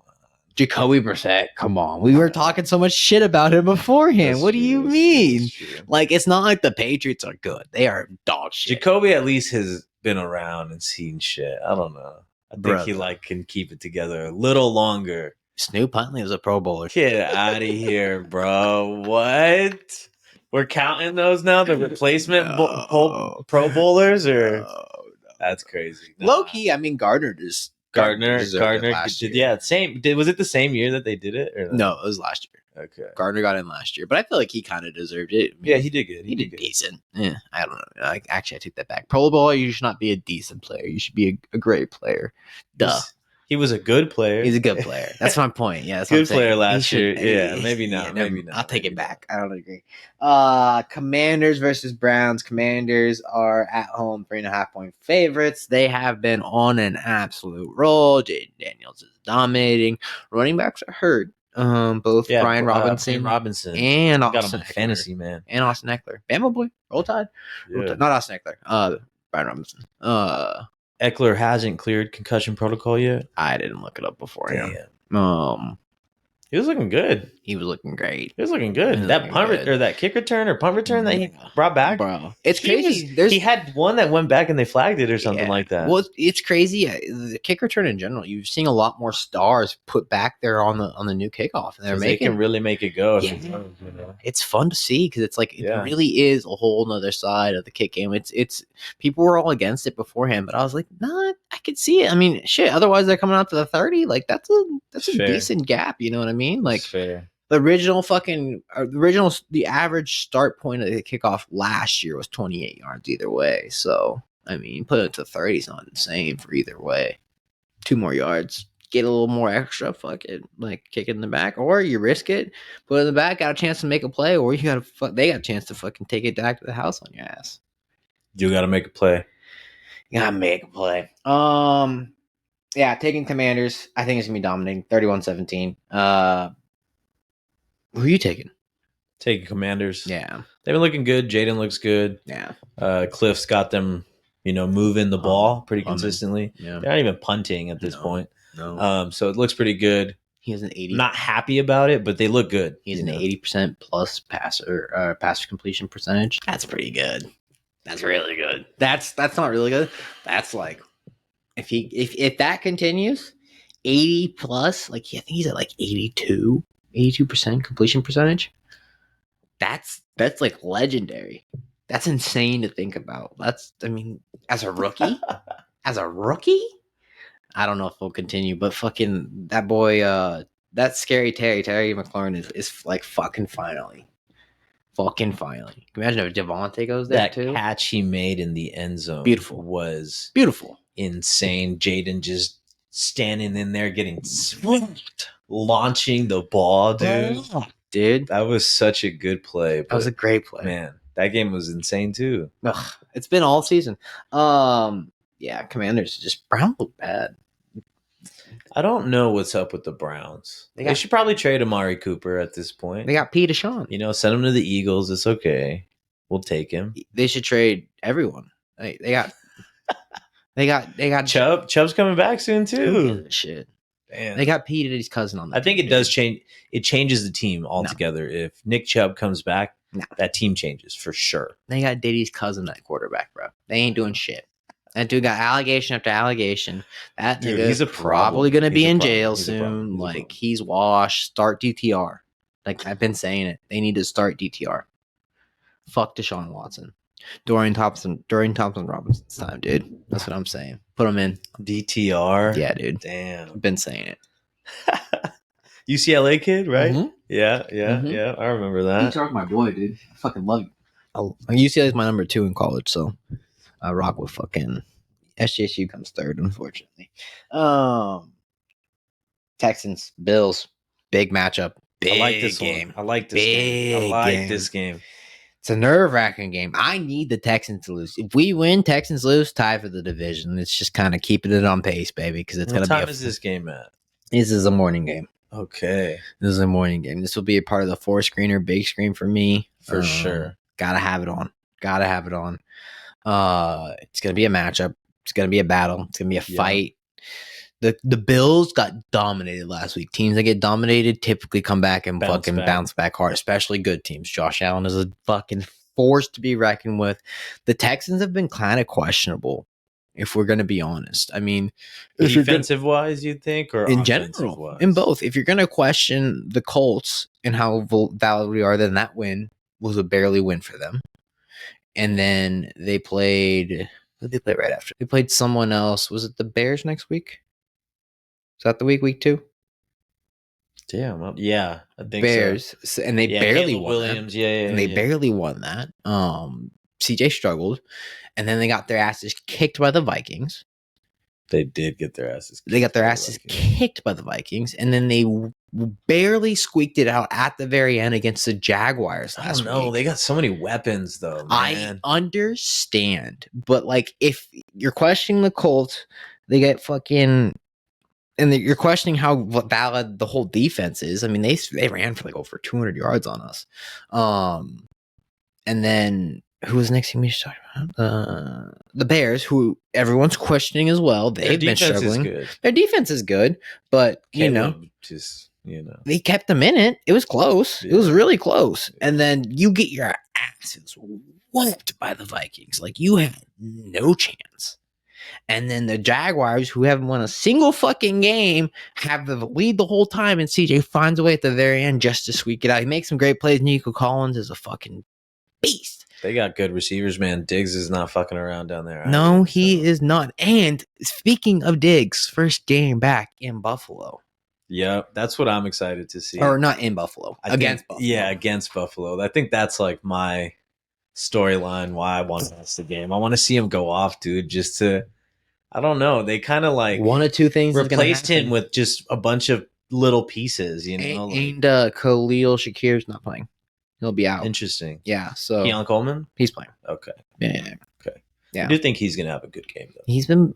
A: Jacoby Brissett, come on. We were talking so much shit about him beforehand. What do you mean? Like, it's not like the Patriots are good. They are dog shit.
B: Jacoby at least has been around and seen shit. I don't know. I think he can keep it together a little longer.
A: Snoop Huntley was a Pro Bowler.
B: Get out of here, bro. What? We're counting those now? The replacement Pro Bowlers? Or that's crazy.
A: Low key, I mean, Gardner
B: did. Yeah, same. Was it the same year that they did it? Or
A: no, it was last year.
B: Okay,
A: Gardner got in last year, but I feel like he kind of deserved it.
B: Yeah, he did good.
A: He did decent. Yeah, I don't know. I take that back. Pro Bowler, you should not be a decent player. You should be a great player. Duh.
B: He was a good player.
A: He's a good player. That's my point. Yeah, that's
B: good player last year. Yeah, maybe not.
A: Yeah,
B: maybe not.
A: I'll take it back. I don't agree. Commanders versus Browns. Commanders are at home 3.5-point favorites. They have been on an absolute roll. Jaden Daniels is dominating. Running backs are hurt. Both Brian Robinson and Austin
B: got him fantasy, man.
A: And Austin Eckler. Bama boy. Roll Tide.
B: Yeah.
A: Not Austin Eckler. Brian Robinson.
B: Eckler hasn't cleared concussion protocol yet.
A: I didn't look it up beforehand.
B: He was looking good.
A: He was looking great.
B: He was looking good. That that kick return or punt return that he brought back,
A: bro. It's crazy.
B: He had one that went back and they flagged it or something like that.
A: Well, it's crazy. The kick return in general, you've seen a lot more stars put back there on the new kickoff, and
B: they can really make it go.
A: Yeah. It's fun to see because it's like it really is a whole nother side of the kick game. It's people were all against it beforehand, but I was like, nah, I could see it. I mean, shit. Otherwise, they're coming out to the 30. Like that's a decent gap. You know what I mean? Like
B: fair.
A: The average start point of the kickoff last year was 28 yards either way. So, I mean, put it to 30 is not insane for either way. 2 more yards, get a little more extra, fuck it, like kick it in the back, or you risk it, put it in the back, got a chance to make a play, or they got a chance to fucking take it back to the house on your ass.
B: You got to make a play.
A: You got to make a play. Yeah, taking Commanders. I think it's going to be dominating. 31-17. Who are you taking?
B: Taking Commanders.
A: Yeah.
B: They've been looking good. Jaden looks good.
A: Yeah.
B: Cliff's got them, moving the ball pretty consistently.
A: Yeah.
B: They're not even punting at this point.
A: No.
B: So it looks pretty good.
A: He has an 80.
B: Not happy about it, but they look good.
A: He's an 80% plus passer completion percentage. That's pretty good. That's really good. That's not really good. That's like if that continues, 80 plus, like I think he's at like 82% completion percentage. That's like legendary. That's insane to think about. I mean, as a rookie, I don't know if he'll continue, but fucking that boy, that scary Terry McLaurin is like fucking finally. Fucking finally. Imagine if Devontae goes there
B: That
A: too.
B: catch he made in the end zone
A: Beautiful.
B: was
A: Beautiful.
B: insane. Jaden just standing in there getting swift, launching the ball, dude. That was such a good play.
A: That was a great play.
B: Man, that game was insane too.
A: Ugh, it's been all season. Yeah, Commanders just Brown look bad.
B: I don't know what's up with the Browns. They should probably trade Amari Cooper at this point.
A: They got P. Deshaun.
B: You know, send him to the Eagles. It's okay. We'll take him.
A: They should trade everyone. They got they got
B: Chubb. Chubb's coming back soon too.
A: Shit.
B: Damn.
A: They got P. Diddy's cousin on that.
B: I think it does change. It changes the team altogether. No. If Nick Chubb comes back, that team changes for sure.
A: They got Diddy's cousin at quarterback, bro. They ain't doing shit. That dude got allegation after allegation. That dude, he's probably going to be in jail soon. Like, he's washed. Start DTR. Like, I've been saying it. They need to start DTR. Fuck Deshaun Watson. Dorian Thompson Robinson's time, dude. That's what I'm saying. Put him in.
B: DTR?
A: Yeah, dude.
B: Damn.
A: I've been saying it.
B: UCLA kid, right?
A: Mm-hmm.
B: Yeah. I remember that.
A: DTR's my boy, dude. I fucking love you. UCLA is my number 2 in college, so I rock with fucking SJSU comes third, unfortunately. Texans, Bills, big matchup. Big
B: I like this game.
A: One.
B: I like this game. I like this game.
A: It's a nerve-wracking game. I need the Texans to lose. If we win, Texans lose, tie for the division. It's just kind of keeping it on pace, baby, because it's going to be.
B: What time is this game at?
A: This is a morning game.
B: Okay.
A: This is a morning game. This will be a part of the 4-screener, big screen for me.
B: For sure.
A: Gotta have it on. It's going to be a matchup. It's going to be a battle. It's going to be a fight. The Bills got dominated last week. Teams that get dominated typically come back and bounce back hard, especially good teams. Josh Allen is a fucking force to be reckoned with. The Texans have been kind of questionable, if we're going to be honest. I mean,
B: defensive-wise, you think? Or
A: in general? In both. If you're going to question the Colts and how valid we are, then that win was a barely win for them. And then they played... Who did they play right after? They played someone else. Was it the Bears next week? Is that the week 2?
B: Damn. Yeah, I think
A: Bears.
B: So.
A: And they barely won
B: Williams.
A: that.
B: And
A: they barely won that. CJ struggled. And then they got their asses kicked by the Vikings.
B: They did get their asses kicked.
A: They got their asses kicked by the Vikings. And then they barely squeaked it out at the very end against the Jaguars last week.
B: They got so many weapons, though, man.
A: I understand. But, like, if you're questioning the Colts, they get fucking... And you're questioning how valid the whole defense is. I mean, they ran for like over 200 yards on us. And then who was the next team we should talk about? The Bears, who everyone's questioning as well. They've been struggling. Their defense is good, but they kept them in it. It was close. Yeah. It was really close. And then you get your asses whooped by the Vikings. Like, you had no chance. And then the Jaguars, who haven't won a single fucking game, have the lead the whole time, and CJ finds a way at the very end just to squeak it out. He makes some great plays. Nico Collins is a fucking beast.
B: They got good receivers, man. Diggs is not fucking around down there.
A: No, he is not. And speaking of Diggs, first game back in Buffalo.
B: Yep, that's what I'm excited to see.
A: Or not in Buffalo, against Buffalo.
B: Yeah, against Buffalo. I think that's like my storyline why I want to watch the game. I want to see him go off, dude, just to... I don't know. They kind of like
A: one of two things
B: replaced him with just a bunch of little pieces, you know.
A: And Khalil Shakir's not playing; he'll be out.
B: Interesting.
A: Yeah. So
B: Keon Coleman,
A: he's playing.
B: Okay.
A: Yeah.
B: Okay.
A: Yeah.
B: I do think he's gonna have a good game though.
A: He's been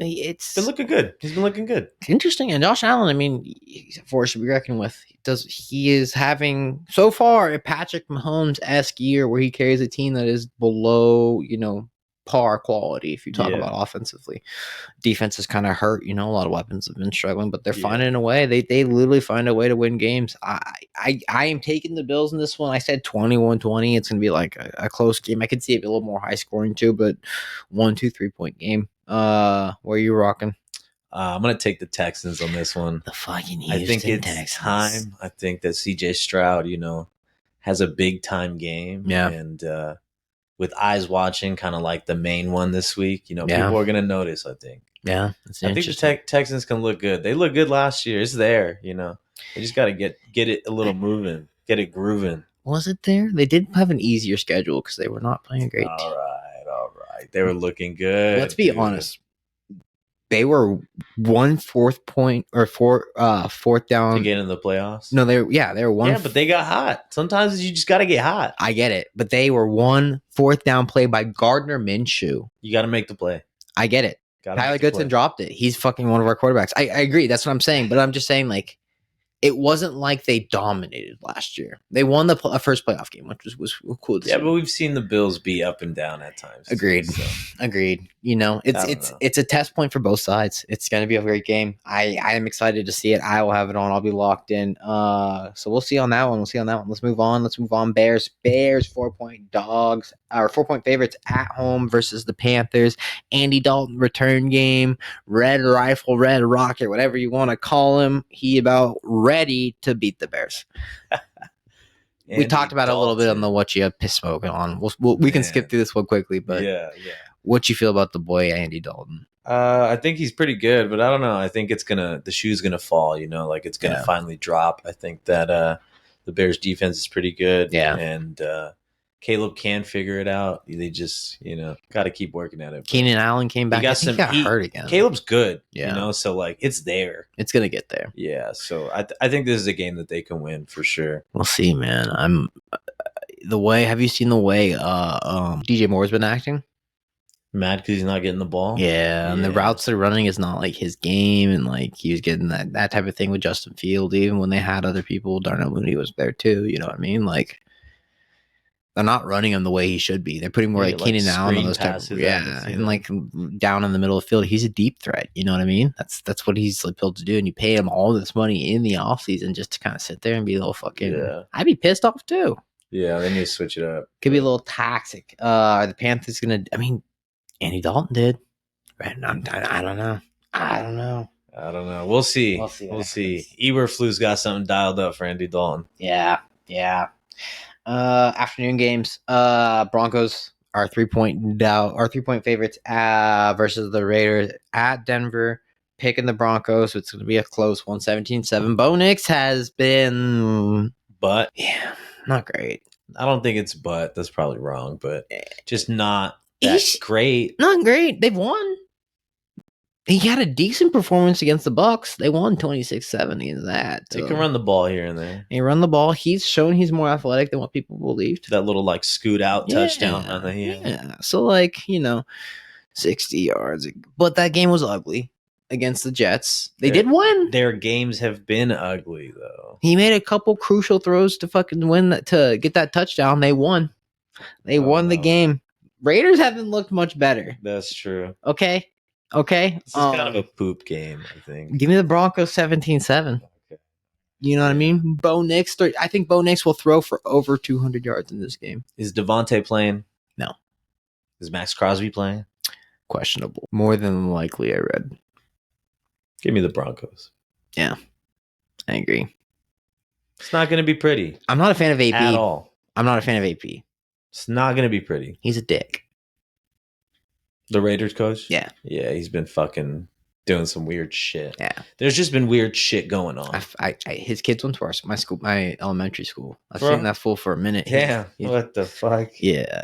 B: looking good. He's been looking good.
A: Interesting. And Josh Allen, I mean, he's a force to be reckoned with. He is having so far a Patrick Mahomes-esque year where he carries a team that is below, par quality if you talk
B: Yeah.
A: about offensively. Defense is kind of hurt. A lot of weapons have been struggling, but they're
B: Yeah.
A: finding a way. They literally find a way to win games. I am taking the Bills in this one. I said 21-20. It's going to be like a close game. I could see it be a little more high scoring too, but 1, 2, 3 point game. Where are you rocking?
B: I'm going to take the Texans on this one.
A: The fucking Houston
B: I think it's
A: Texans.
B: time. I think that CJ Stroud, has a big time game.
A: Yeah.
B: And with eyes watching, kind of like the main one this week,
A: Yeah.
B: people are going to notice, I think.
A: Yeah.
B: I think the Texans can look good. They look good last year. It's there, They just got to get it a little moving, get it grooving.
A: Was it there? They did have an easier schedule because they were not playing great.
B: All right. They were looking good.
A: Let's be honest. They were 1/4 point or fourth down
B: to get in the playoffs.
A: No, they were one.
B: Yeah, but they got hot. Sometimes you just got to get hot.
A: I get it, but they were 1/4 down play by Gardner Minshew.
B: You got to make the play.
A: I get it. Tyler Goodson dropped it. He's fucking one of our quarterbacks. I agree. That's what I'm saying. But I'm just saying, like, it wasn't like they dominated last year. They won the first playoff game, which was cool to see.
B: Yeah, but we've seen the Bills be up and down at times.
A: Agreed. Agreed. It's a test point for both sides. It's going to be a great game. I am excited to see it. I will have it on. I'll be locked in. So we'll see on that one. Let's move on. Bears 4-point dogs or 4-point favorites at home versus the Panthers. Andy Dalton return game. Red Rifle, Red Rocket, whatever you want to call him. He about ready to beat the Bears. We talked about it a little bit on the what you have piss smoking on. We can skip through this one quickly, but
B: yeah.
A: What you feel about the boy Andy Dalton?
B: I think he's pretty good, but I don't know. I think the shoe's gonna fall. Like it's gonna finally drop. I think that the Bears defense is pretty good.
A: Yeah,
B: and Caleb can figure it out. They just got to keep working at it.
A: Keenan Allen came back. He got hurt again.
B: Caleb's good.
A: Yeah,
B: so like it's there.
A: It's gonna get there.
B: Yeah, so I think this is a game that they can win for sure.
A: We'll see, man. Have you seen the way DJ Moore's been acting?
B: Mad because he's not getting the ball.
A: Yeah, and the routes they're running is not like his game, and like he was getting that type of thing with Justin Fields, even when they had other people. Darnell Mooney was there too. You know what I mean? Like they're not running him the way he should be. They're putting more like Keenan Allen on those types of and like down in the middle of the field, he's a deep threat. You know what I mean? That's what he's like built to do, and you pay him all this money in the offseason just to kind of sit there and be a little fucking. Yeah. I'd be pissed off too.
B: Yeah, they need to switch it up.
A: Could be a little toxic. Are the Panthers gonna? I mean, Andy Dalton did. Right? I don't know.
B: We'll see. We'll see. Eberflus got something dialed up for Andy Dalton.
A: Yeah. Afternoon games. Broncos are 3-point favorites versus the Raiders at Denver. Picking the Broncos. So it's going to be a close one, 17-7. Bo Nix has been,
B: but
A: not great.
B: I don't think it's that's probably wrong, but just not that great.
A: Not great. They've won. He had a decent performance against the Bucks. They won 26-7 against that.
B: So. He can run the ball here and there.
A: He run the ball. He's shown he's more athletic than what people believed.
B: That little like scoot out touchdown on the heel.
A: Yeah. So like, 60 yards. But that game was ugly against the Jets. They did win.
B: Their games have been ugly though.
A: He made a couple crucial throws to fucking win to get that touchdown. They won. They won the game. Raiders haven't looked much better.
B: That's true.
A: Okay.
B: This is kind of a poop game, I think.
A: Give me the Broncos 17-7. Okay. You know what I mean? Bo Nix. I think Bo Nix will throw for over 200 yards in this game.
B: Is Devontae playing?
A: No.
B: Is Max Crosby playing?
A: Questionable. More than likely, I read.
B: Give me the Broncos.
A: Yeah. I agree.
B: It's not going to be pretty.
A: I'm not a fan of AP.
B: At all.
A: I'm not a fan of AP.
B: It's not going to be pretty.
A: He's a dick.
B: The Raiders coach?
A: Yeah.
B: Yeah, he's been fucking doing some weird shit.
A: Yeah.
B: There's just been weird shit going on.
A: His kids went to my elementary school. I've seen that fool for a minute.
B: Yeah. What the fuck?
A: Yeah.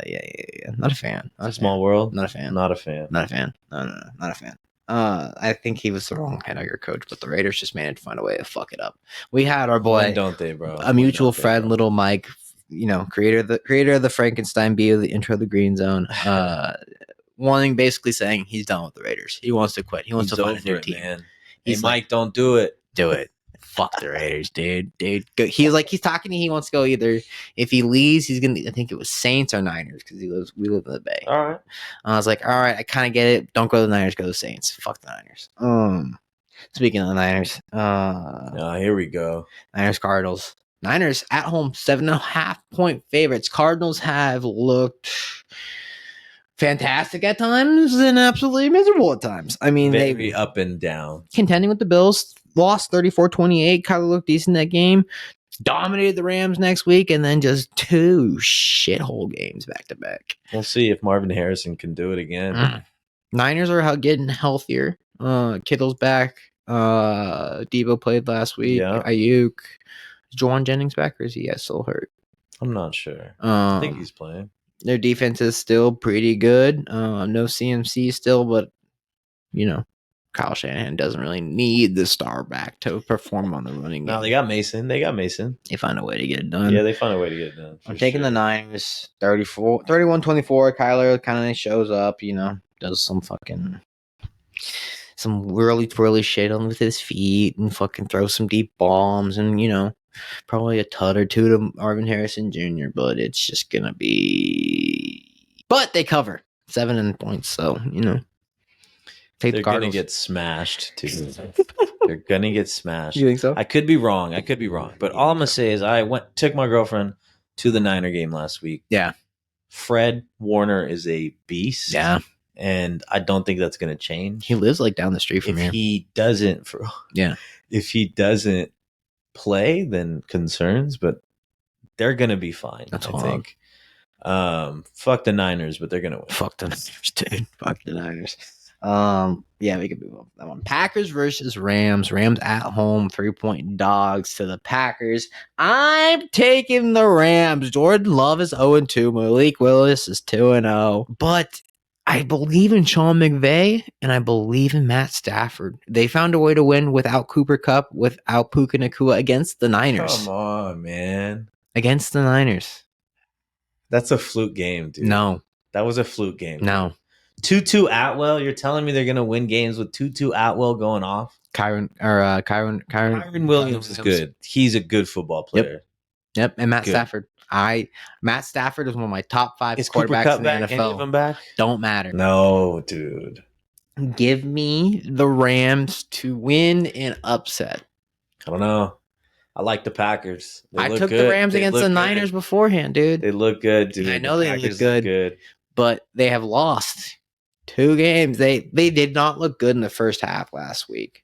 A: Not a fan.
B: Small world?
A: Not a fan.
B: Not a fan.
A: No, not a fan. I think he was the wrong head of your coach, but the Raiders just managed to find a way to fuck it up. We had our boy,
B: when don't they, bro?
A: A mutual friend, little Mike, creator of the Frankenstein Bee, the intro of the Green Zone. Basically saying he's done with the Raiders. He wants to quit. He wants to find a new team.
B: Man. Hey, Mike, don't do it.
A: Do it. Fuck the Raiders, dude. He's talking to me. He wants to go either. If he leaves, he's gonna. I think it was Saints or Niners because we live in the Bay.
B: All right.
A: I was like, all right, I kind of get it. Don't go to the Niners. Go to the Saints. Fuck the Niners. Speaking of the Niners,
B: Here we go.
A: Niners Cardinals. Niners at home, 7.5-point favorites. Cardinals have looked fantastic at times and absolutely miserable at times. I mean,
B: Very up and down.
A: Contending with the Bills, lost 34-28. Kyler looked decent in that game. Dominated the Rams next week, and then just 2 shithole games back to back.
B: We'll see if Marvin Harrison can do it again.
A: Niners are getting healthier. Kittle's back. Debo played last week.
B: Yeah.
A: Ayuk. Is Juwan Jennings back, or is he still hurt?
B: I'm not sure. I think he's playing.
A: Their defense is still pretty good. No CMC still, but Kyle Shanahan doesn't really need the star back to perform on the running game.
B: No, they got Mason. They
A: find a way to get it done.
B: Yeah, they find a way to get it done.
A: I'm taking the Niners 31-24. Kyler kind of shows up, does some whirly twirly shit on with his feet and fucking throws some deep bombs and probably a tut or two to Marvin Harrison Jr., but it's just gonna be. But they cover 7 points, so
B: They're gonna get smashed too. They're gonna get smashed.
A: You think so?
B: I could be wrong, but all I'm gonna say is I took my girlfriend to the Niner game last week.
A: Yeah,
B: Fred Warner is a beast.
A: Yeah,
B: and I don't think that's gonna change.
A: He lives like down the street from here.
B: If he doesn't play, then concerns, but they're gonna be fine. I think. Fuck the Niners, but they're gonna win.
A: Fuck the Niners, dude. Fuck the Niners. Yeah, we can move on that one. Packers versus Rams. Rams at home, 3-point dogs to the Packers. I'm taking the Rams. Jordan Love is 0-2. Malik Willis is 2-0. But I believe in Sean McVay and I believe in Matt Stafford. They found a way to win without Cooper Kupp, without Puka Nacua against the Niners.
B: Come on, man.
A: Against the Niners.
B: That's a fluke game, dude.
A: No.
B: That was a fluke game.
A: No.
B: Tutu Atwell, you're telling me they're going to win games with Tutu Atwell going off?
A: Kyron
B: Williams is good. He's a good football player.
A: Yep. And Matt Stafford. Matt Stafford is one of my top 5 quarterbacks in the NFL.
B: Any of them back?
A: Don't matter.
B: No, dude.
A: Give me the Rams to win and upset.
B: I don't know. I like the Packers.
A: I took the Rams against the Niners beforehand, dude.
B: They look good, dude.
A: I know they look good, but they have lost 2 games. They did not look good in the first half last week.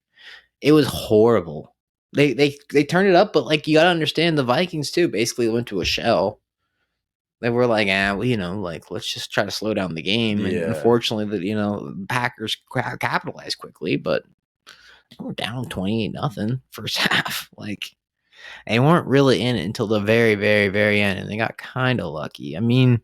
A: It was horrible. They turned it up, but you gotta understand the Vikings too basically went to a shell. They were like, let's just try to slow down the game. And unfortunately, the Packers capitalized quickly, but they were down 28-0 first half. They weren't really in it until the very, very, very end, and they got kind of lucky. I mean,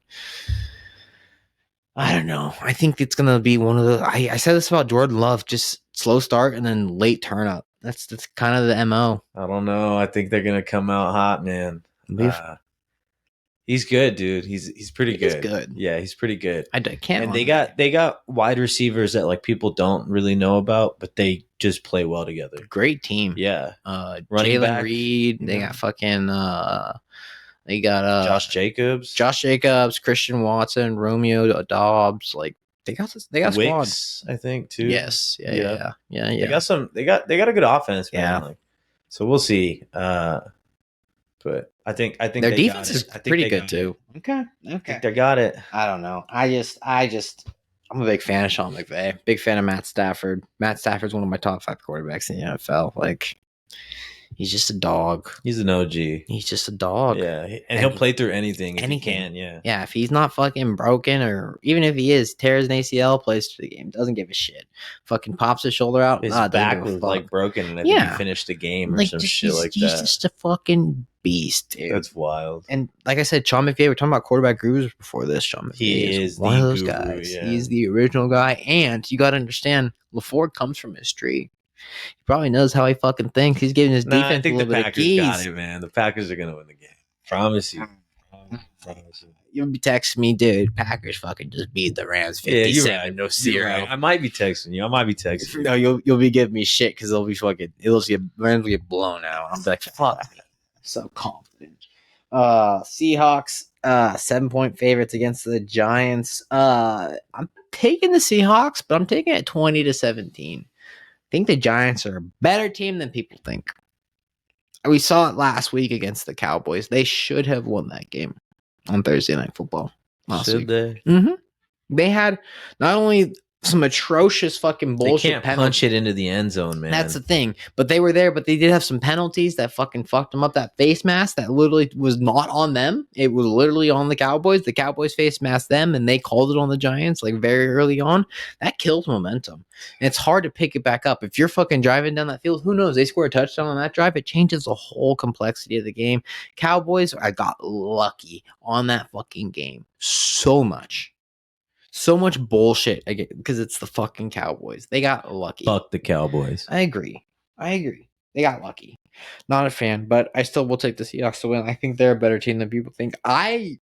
A: I don't know. I think it's going to be one of the... I said this about Jordan Love, just slow start and then late turn up. That's kind of the MO.
B: I don't know. I think they're going to come out hot, man. He's good, dude. He's pretty good.
A: He's good.
B: Yeah, he's pretty good.
A: I can't.
B: And they got wide receivers that people don't really know about, but they just play well together.
A: Great team.
B: Yeah.
A: Jalen Reed. They got fucking. They got
B: Josh Jacobs,
A: Christian Watson, Romeo Dobbs. They got
B: Wicks,
A: squad.
B: I think too.
A: Yes. Yeah.
B: They got some. They got a good offense. Man.
A: Yeah.
B: So we'll see. But I think
A: their defense is pretty good too. Okay.
B: I think they got it.
A: I don't know. I'm a big fan of Sean McVay. Big fan of Matt Stafford. Matt Stafford's one of my top 5 quarterbacks in the NFL. He's just a dog.
B: He's an OG.
A: He's just a dog.
B: Yeah, and he'll play through anything if he can. Yeah.
A: Yeah, if he's not fucking broken, or even if he is, tears an ACL, plays through the game, doesn't give a shit. Fucking pops his shoulder out.
B: His back was broken, and I think he finished the game or some shit like that.
A: He's just a fucking beast, dude.
B: That's wild.
A: And like I said, Sean McVay, we're talking about quarterback gurus before this. Sean McVay
B: he is
A: one of those guys.
B: Yeah.
A: He's the original guy, and you got to understand, LaFleur comes from his tree. He probably knows how he fucking thinks. He's giving his defense a little bit of keys.
B: Got it, man. The Packers are gonna win the game. Promise you.
A: You'll be texting me, dude. Packers fucking just beat the Rams 57 to 0.
B: Right. I might be texting you.
A: No, you'll be giving me shit because they'll be fucking. Rams will get blown out. I'm like, fuck. So confident. Seahawks, 7-point favorites against the Giants. I'm taking the Seahawks, but I'm taking it 20-17. I think the Giants are a better team than people think. We saw it last week against the Cowboys. They should have won that game on Thursday Night Football last week.
B: They?
A: Mm-hmm. They had not only some atrocious fucking bullshit.
B: They can't punch it into the end zone, man.
A: That's the thing. But they were there, but they did have some penalties that fucking fucked them up. That face mask that literally was not on them. It was literally on the Cowboys. The Cowboys face masked them, and they called it on the Giants like very early on. That kills momentum. And it's hard to pick it back up. If you're fucking driving down that field, who knows? They score a touchdown on that drive. It changes the whole complexity of the game. Cowboys, I got lucky on that fucking game. So much bullshit because it's the fucking Cowboys. They got lucky.
B: Fuck the Cowboys.
A: I agree. They got lucky. Not a fan, but I still will take the Seahawks to win. I think they're a better team than people think. I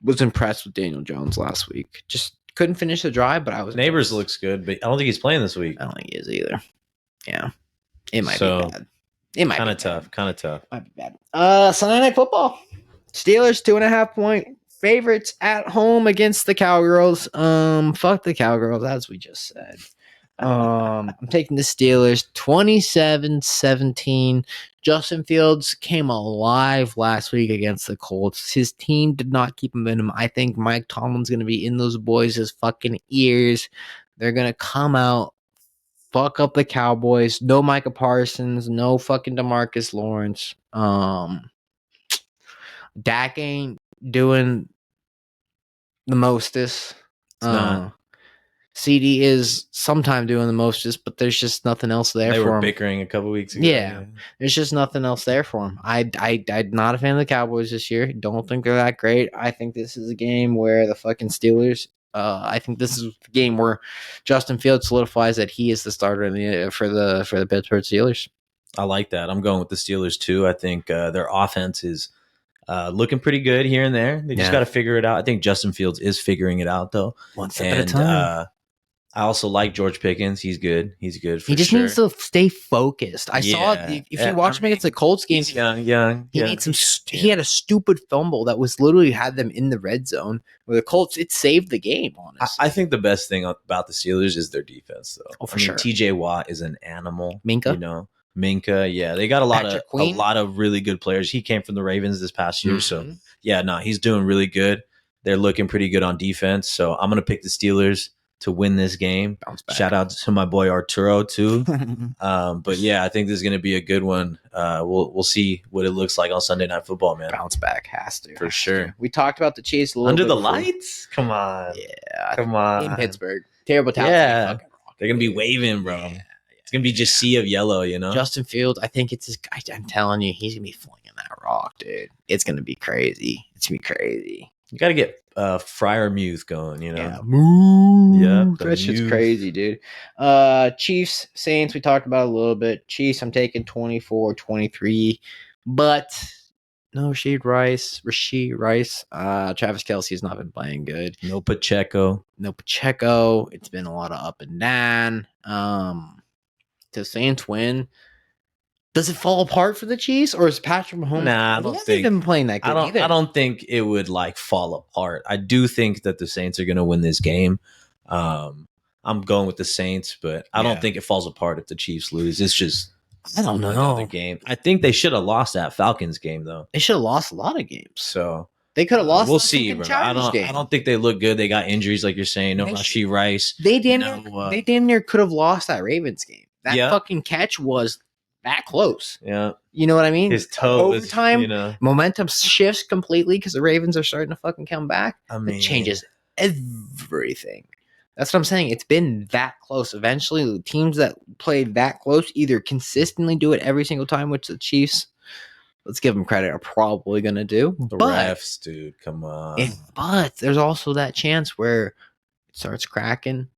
A: was impressed with Daniel Jones last week. Just couldn't finish the drive, but I was
B: Neighbors
A: impressed.
B: looks good, but I don't think he's playing this week.
A: I don't think he is either. Yeah. It might be bad. It might
B: kind
A: be
B: of tough. Kind of tough.
A: Might be bad. Sunday Night Football. Steelers 2.5-point favorites at home against the Cowgirls. Fuck the Cowgirls, as we just said. I'm taking the Steelers 27-17. Justin Fields came alive last week against the Colts. His team did not keep him in him. I think Mike Tomlin's going to be in those boys' fucking ears. They're going to come out, fuck up the Cowboys. No Micah Parsons, no fucking DeMarcus Lawrence. Dak ain't doing the mostest. CD is sometime doing the mostest, but there's just nothing else there
B: for him. They were
A: him.
B: bickering a couple weeks ago.
A: Yeah, there's just nothing else there for him. I'm not a fan of the Cowboys this year. Don't think they're that great. I think this is a game where the fucking Steelers. I think this is the game where Justin Fields solidifies that he is the starter for the Pittsburgh Steelers.
B: I like that. I'm going with the Steelers too. I think their offense is looking pretty good here and there. They just got to figure it out. I think Justin Fields is figuring it out though.
A: One step at a time.
B: I also like George Pickens. He's good. He's good for
A: He just needs to stay focused. I saw if you watch him against the Colts game,
B: young.
A: He made some. He had a stupid fumble that was literally had them in the red zone. With the Colts, it saved the game. Honestly,
B: I think the best thing about the Steelers is their defense, though.
A: For sure.
B: TJ Watt is an animal.
A: Minka,
B: yeah, they got a lot of really good players. He came from the Ravens this past year, so yeah, he's doing really good. They're looking pretty good on defense, so I'm gonna pick the Steelers to win this game. Shout out to my boy Arturo too. But yeah, I think this is going to be a good one. We'll see what it looks like on Sunday Night Football, man.
A: Bounce back has to
B: for sure.
A: We talked about the Chiefs a little
B: under
A: bit
B: the lights. Come on, come on,
A: in Pittsburgh. Terrible talent.
B: Yeah, they're gonna be waving, bro. Yeah. It's gonna be just sea of yellow, you know.
A: Justin Fields, I think it's his. I'm telling you, he's gonna be flinging that rock, dude. It's gonna be crazy.
B: You got to get Freiermuth going, you know.
A: Yeah, Moo.
B: Yeah,
A: that's just crazy, dude. Chiefs, Saints, we talked about a little bit. Chiefs, I'm taking 24-23, but no Rashid Rice. Travis Kelce has not been playing good.
B: No Pacheco.
A: It's been a lot of up and down. To Saints win. Does it fall apart for the Chiefs, or is Patrick Mahomes?
B: Nah, I don't think
A: been playing that good either.
B: I don't think it would fall apart. I do think that the Saints are going to win this game. I'm going with the Saints, but I don't think it falls apart if the Chiefs lose. It's just
A: I don't know
B: another game. I think they should have lost that Falcons game though.
A: They should have lost a lot of games.
B: So
A: they could have lost.
B: We'll see, bro. I don't think they look good. They got injuries, like you're saying. No Rashid Rice.
A: They damn near could have lost that Ravens game. That fucking catch was that close.
B: Yeah.
A: You know what I mean?
B: His toe
A: overtime, momentum shifts completely because the Ravens are starting to fucking come back.
B: I mean,
A: it changes everything. That's what I'm saying. It's been that close. Eventually, the teams that play that close either consistently do it every single time, which the Chiefs, let's give them credit, are probably going to do.
B: The refs, dude, come on.
A: But there's also that chance where it starts cracking.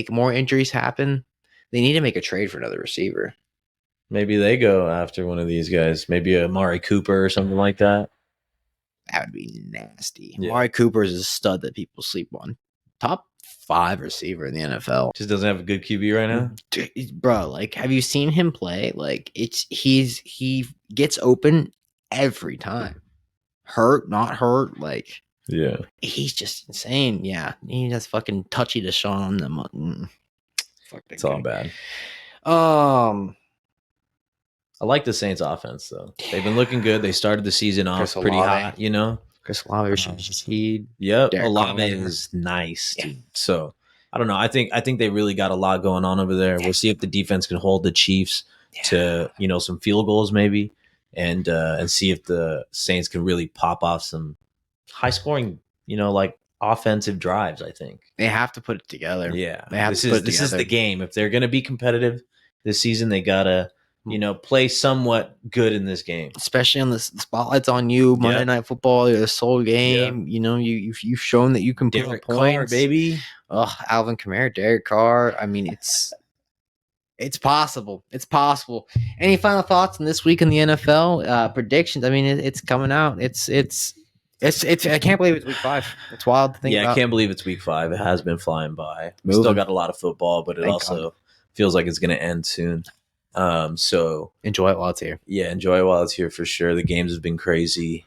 A: More injuries happen. They need to make a trade for another receiver.
B: Maybe they go after one of these guys. Maybe a Amari Cooper or something like that.
A: That would be nasty.
B: Yeah.
A: Amari Cooper is a stud that people sleep on. Top 5 receiver in the NFL.
B: Just doesn't have a good QB right now.
A: Bro, like, have you seen him play? Like, he gets open every time. Hurt, not hurt. Like,
B: Yeah.
A: he's just insane. Yeah, he has fucking touchy Deshaun on them. Fuck that
B: It's all
A: guy.
B: bad. I like the Saints offense though. They've been looking good. They started the season off
A: Chris
B: pretty
A: Olave.
B: hot, you know.
A: Chris Olave, Rashid.
B: Yep,
A: Derek
B: Olave
A: Carr.
B: is nice,
A: Yeah.
B: dude. So I don't know. I think they really got a lot going on over there. We'll see if the defense can hold the Chiefs to some field goals maybe, and see if the Saints can really pop off some high scoring, like offensive drives. I think
A: They have to put it together.
B: yeah,
A: They have
B: this
A: to put
B: is
A: it
B: this is
A: together.
B: the game. If they're going to be competitive this season, they gotta play somewhat good in this game.
A: Especially on the spotlight's on you. Monday Night Football, your sole game. You've shown that you can put up
B: Derek
A: points,
B: Carr, baby.
A: Oh, Alvin Kamara, Derek Carr. I mean, it's possible. It's possible. Any final thoughts on this week in the NFL predictions? I mean, it's coming out. It's. I can't believe it's week 5. It's wild to think about.
B: I can't believe it's week 5. It has been flying by. We
A: Moving.
B: still got a lot of football, but it
A: Thank
B: also
A: God.
B: feels like it's going to end soon. So
A: enjoy it while it's here.
B: Yeah, enjoy it while it's here for sure. The games have been crazy.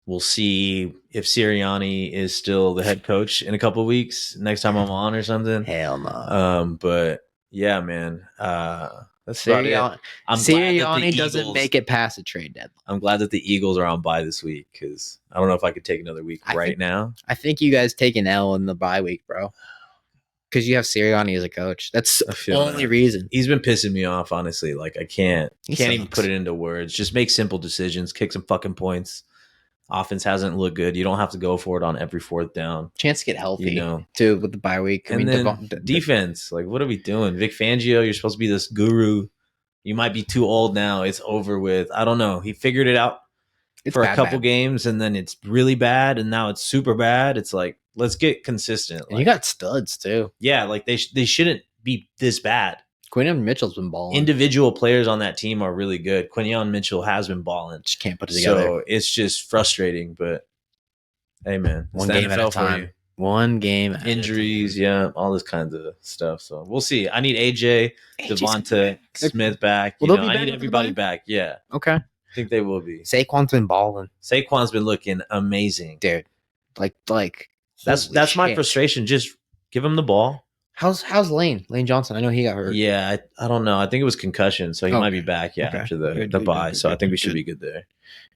B: We'll see if Sirianni is still the head coach in a couple of weeks. Next time I'm on or something.
A: Hell no.
B: But yeah, man. That's
A: Sirianni doesn't make it past the trade deadline.
B: I'm glad that the Eagles are on bye this week because I don't know if I could take another week now.
A: I think you guys take an L in the bye week, bro. Because you have Sirianni as a coach. That's the only reason.
B: He's been pissing me off, honestly. Like, I can't even put it into words. Just make simple decisions. Kick some fucking points. Offense hasn't looked good. You don't have to go for it on every 4th down.
A: Chance to get healthy, too, with the bye week.
B: And then defense. Like, what are we doing? Vic Fangio, you're supposed to be this guru. You might be too old now. It's over with. I don't know. He figured it out for a couple games, and then it's really bad, and now it's super bad. It's like, let's get consistent.
A: And you got studs, too.
B: Yeah, like they shouldn't be this bad.
A: Quinyon Mitchell's been balling.
B: Individual players on that team are really good. Quinyon Mitchell has been balling.
A: Just can't put it together.
B: So it's just frustrating, but hey, man.
A: One game at a time. One game.
B: Injuries, all this kinds of stuff. So we'll see. I need AJ, Devonta Smith back. I need everybody back. Yeah.
A: Okay.
B: I think they will be.
A: Saquon's been balling.
B: Saquon's been looking amazing.
A: Dude. Like
B: that's my frustration. Just give him the ball.
A: How's Lane Johnson? I know he got hurt.
B: Yeah, I don't know. I think it was concussion, so he might be back. Yeah, after the bye. So I think we should be good there.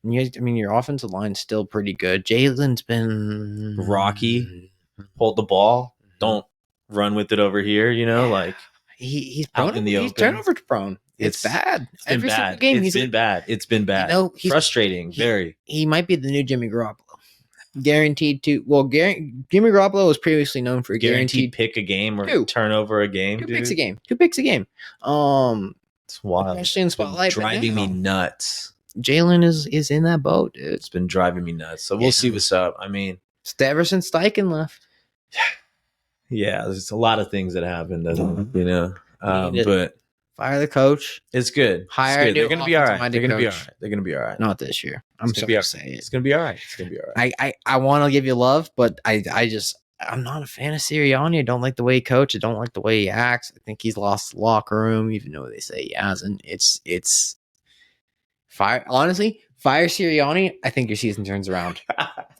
A: And you guys, I mean, your offensive line's still pretty good. Jalen's been
B: rocky. Hold the ball. Don't run with it over here. Like
A: he's prone in the open. He's turnover prone. It's bad.
B: It's been bad. It's been bad. Frustrating. Very.
A: He might be the new Jimmy Garoppolo. Guaranteed to Jimmy Garoppolo was previously known for guaranteed
B: pick a game or turnover a game.
A: Two picks a game.
B: It's wild.
A: Especially in spotlight.
B: Driving me nuts.
A: Jalen is in that boat, dude.
B: It's been driving me nuts. So we'll see what's up. I mean,
A: it's ever since Steichen left.
B: Yeah, there's a lot of things that happened, but
A: fire the coach.
B: It's good.
A: Hire.
B: They're gonna be all right. They're gonna be all right.
A: Not this year. I'm sorry to say it.
B: It's gonna be all right. It's gonna be all right.
A: I want to give you love, but I'm not a fan of Sirianni. I don't like the way he coaches. I don't like the way he acts. I think he's lost the locker room, even though they say he hasn't. It's fire. Honestly, fire Sirianni. I think your season turns around.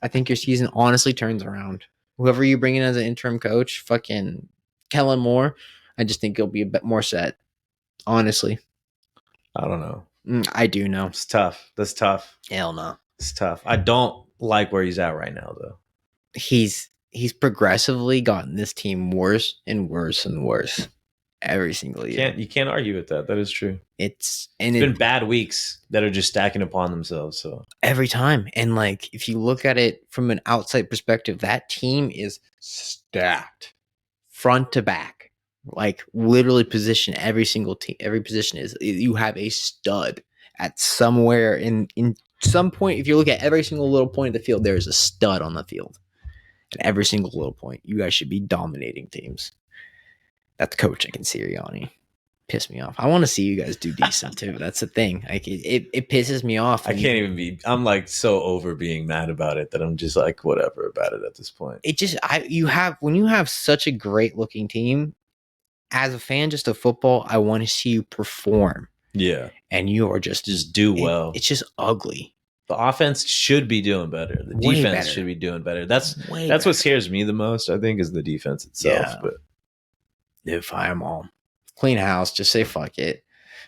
A: I think your season honestly turns around. Whoever you bring in as an interim coach, fucking Kellen Moore, I just think he'll be a bit more set. Honestly,
B: I don't know.
A: I do know.
B: It's tough. That's tough.
A: Hell no.
B: It's tough. I don't like where he's at right now, though.
A: He's progressively gotten this team worse and worse and worse every single year.
B: You can't argue with that. That is true.
A: It's
B: been bad weeks that are just stacking upon themselves. So
A: every time, and like if you look at it from an outside perspective, that team is stacked front to back. Like literally position every single team. Every position is you have a stud at somewhere in some point. If you look at every single little point of the field, there is a stud on the field. At every single little point, you guys should be dominating teams. That's coaching in Sirianni. piss me off. I want to see you guys do decent too. That's the thing. Like it pisses me off.
B: I can't even be. I'm like so over being mad about it that I'm just like whatever about it at this point.
A: It just when you have such a great looking team. As a fan, just of football, I want to see you perform.
B: Yeah,
A: and you are just
B: do well.
A: It's just ugly.
B: The offense should be doing better. The defense should be doing better. That's what scares me the most, I think, is the defense itself. Yeah. But
A: if I'm all clean house, just say fuck it.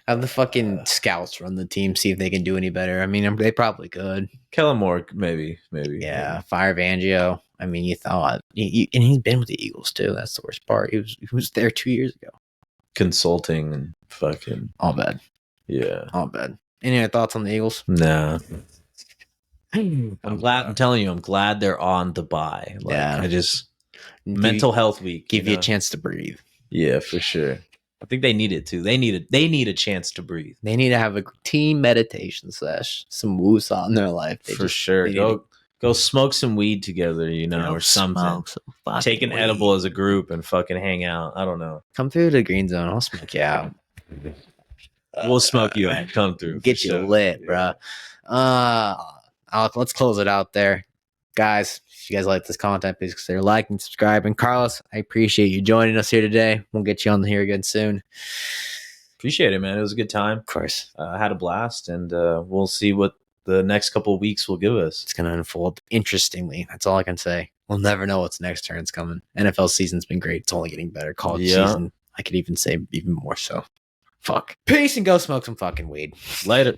A: Have the fucking scouts run the team, see if they can do any better. I mean, they probably could.
B: Kellen Moore, maybe.
A: Yeah, fire Fangio. I mean, you thought, and he's been with the Eagles too. That's the worst part. He was there 2 years ago.
B: Consulting and fucking
A: all bad.
B: Yeah,
A: all bad. Any other thoughts on the Eagles?
B: Nah. I'm glad. I'm telling you, I'm glad they're on the bye. Like, yeah, I just mental health week.
A: Give you a chance to breathe.
B: Yeah, for sure. I think they need it too. They need a chance to breathe.
A: They need to have a team meditation sesh, some woosah in their life.
B: For sure. Go smoke some weed together, or something. Take an edible as a group and fucking hang out. I don't know.
A: Come through the green zone. I'll smoke you out.
B: We'll smoke you out. Come through.
A: Get you lit, bro. Let's close it out there. Guys, if you guys like this content, please consider liking, subscribing. Carlos, I appreciate you joining us here today. We'll get you on here again soon.
B: Appreciate it, man. It was a good time.
A: Of course.
B: I had a blast, and we'll see what the next couple of weeks will give us.
A: It's going to unfold interestingly. That's all I can say. We'll never know what's next turn's coming. NFL season's been great. It's only getting better. College season, I could even say even more so. Fuck. Peace and go smoke some fucking weed.
B: Later.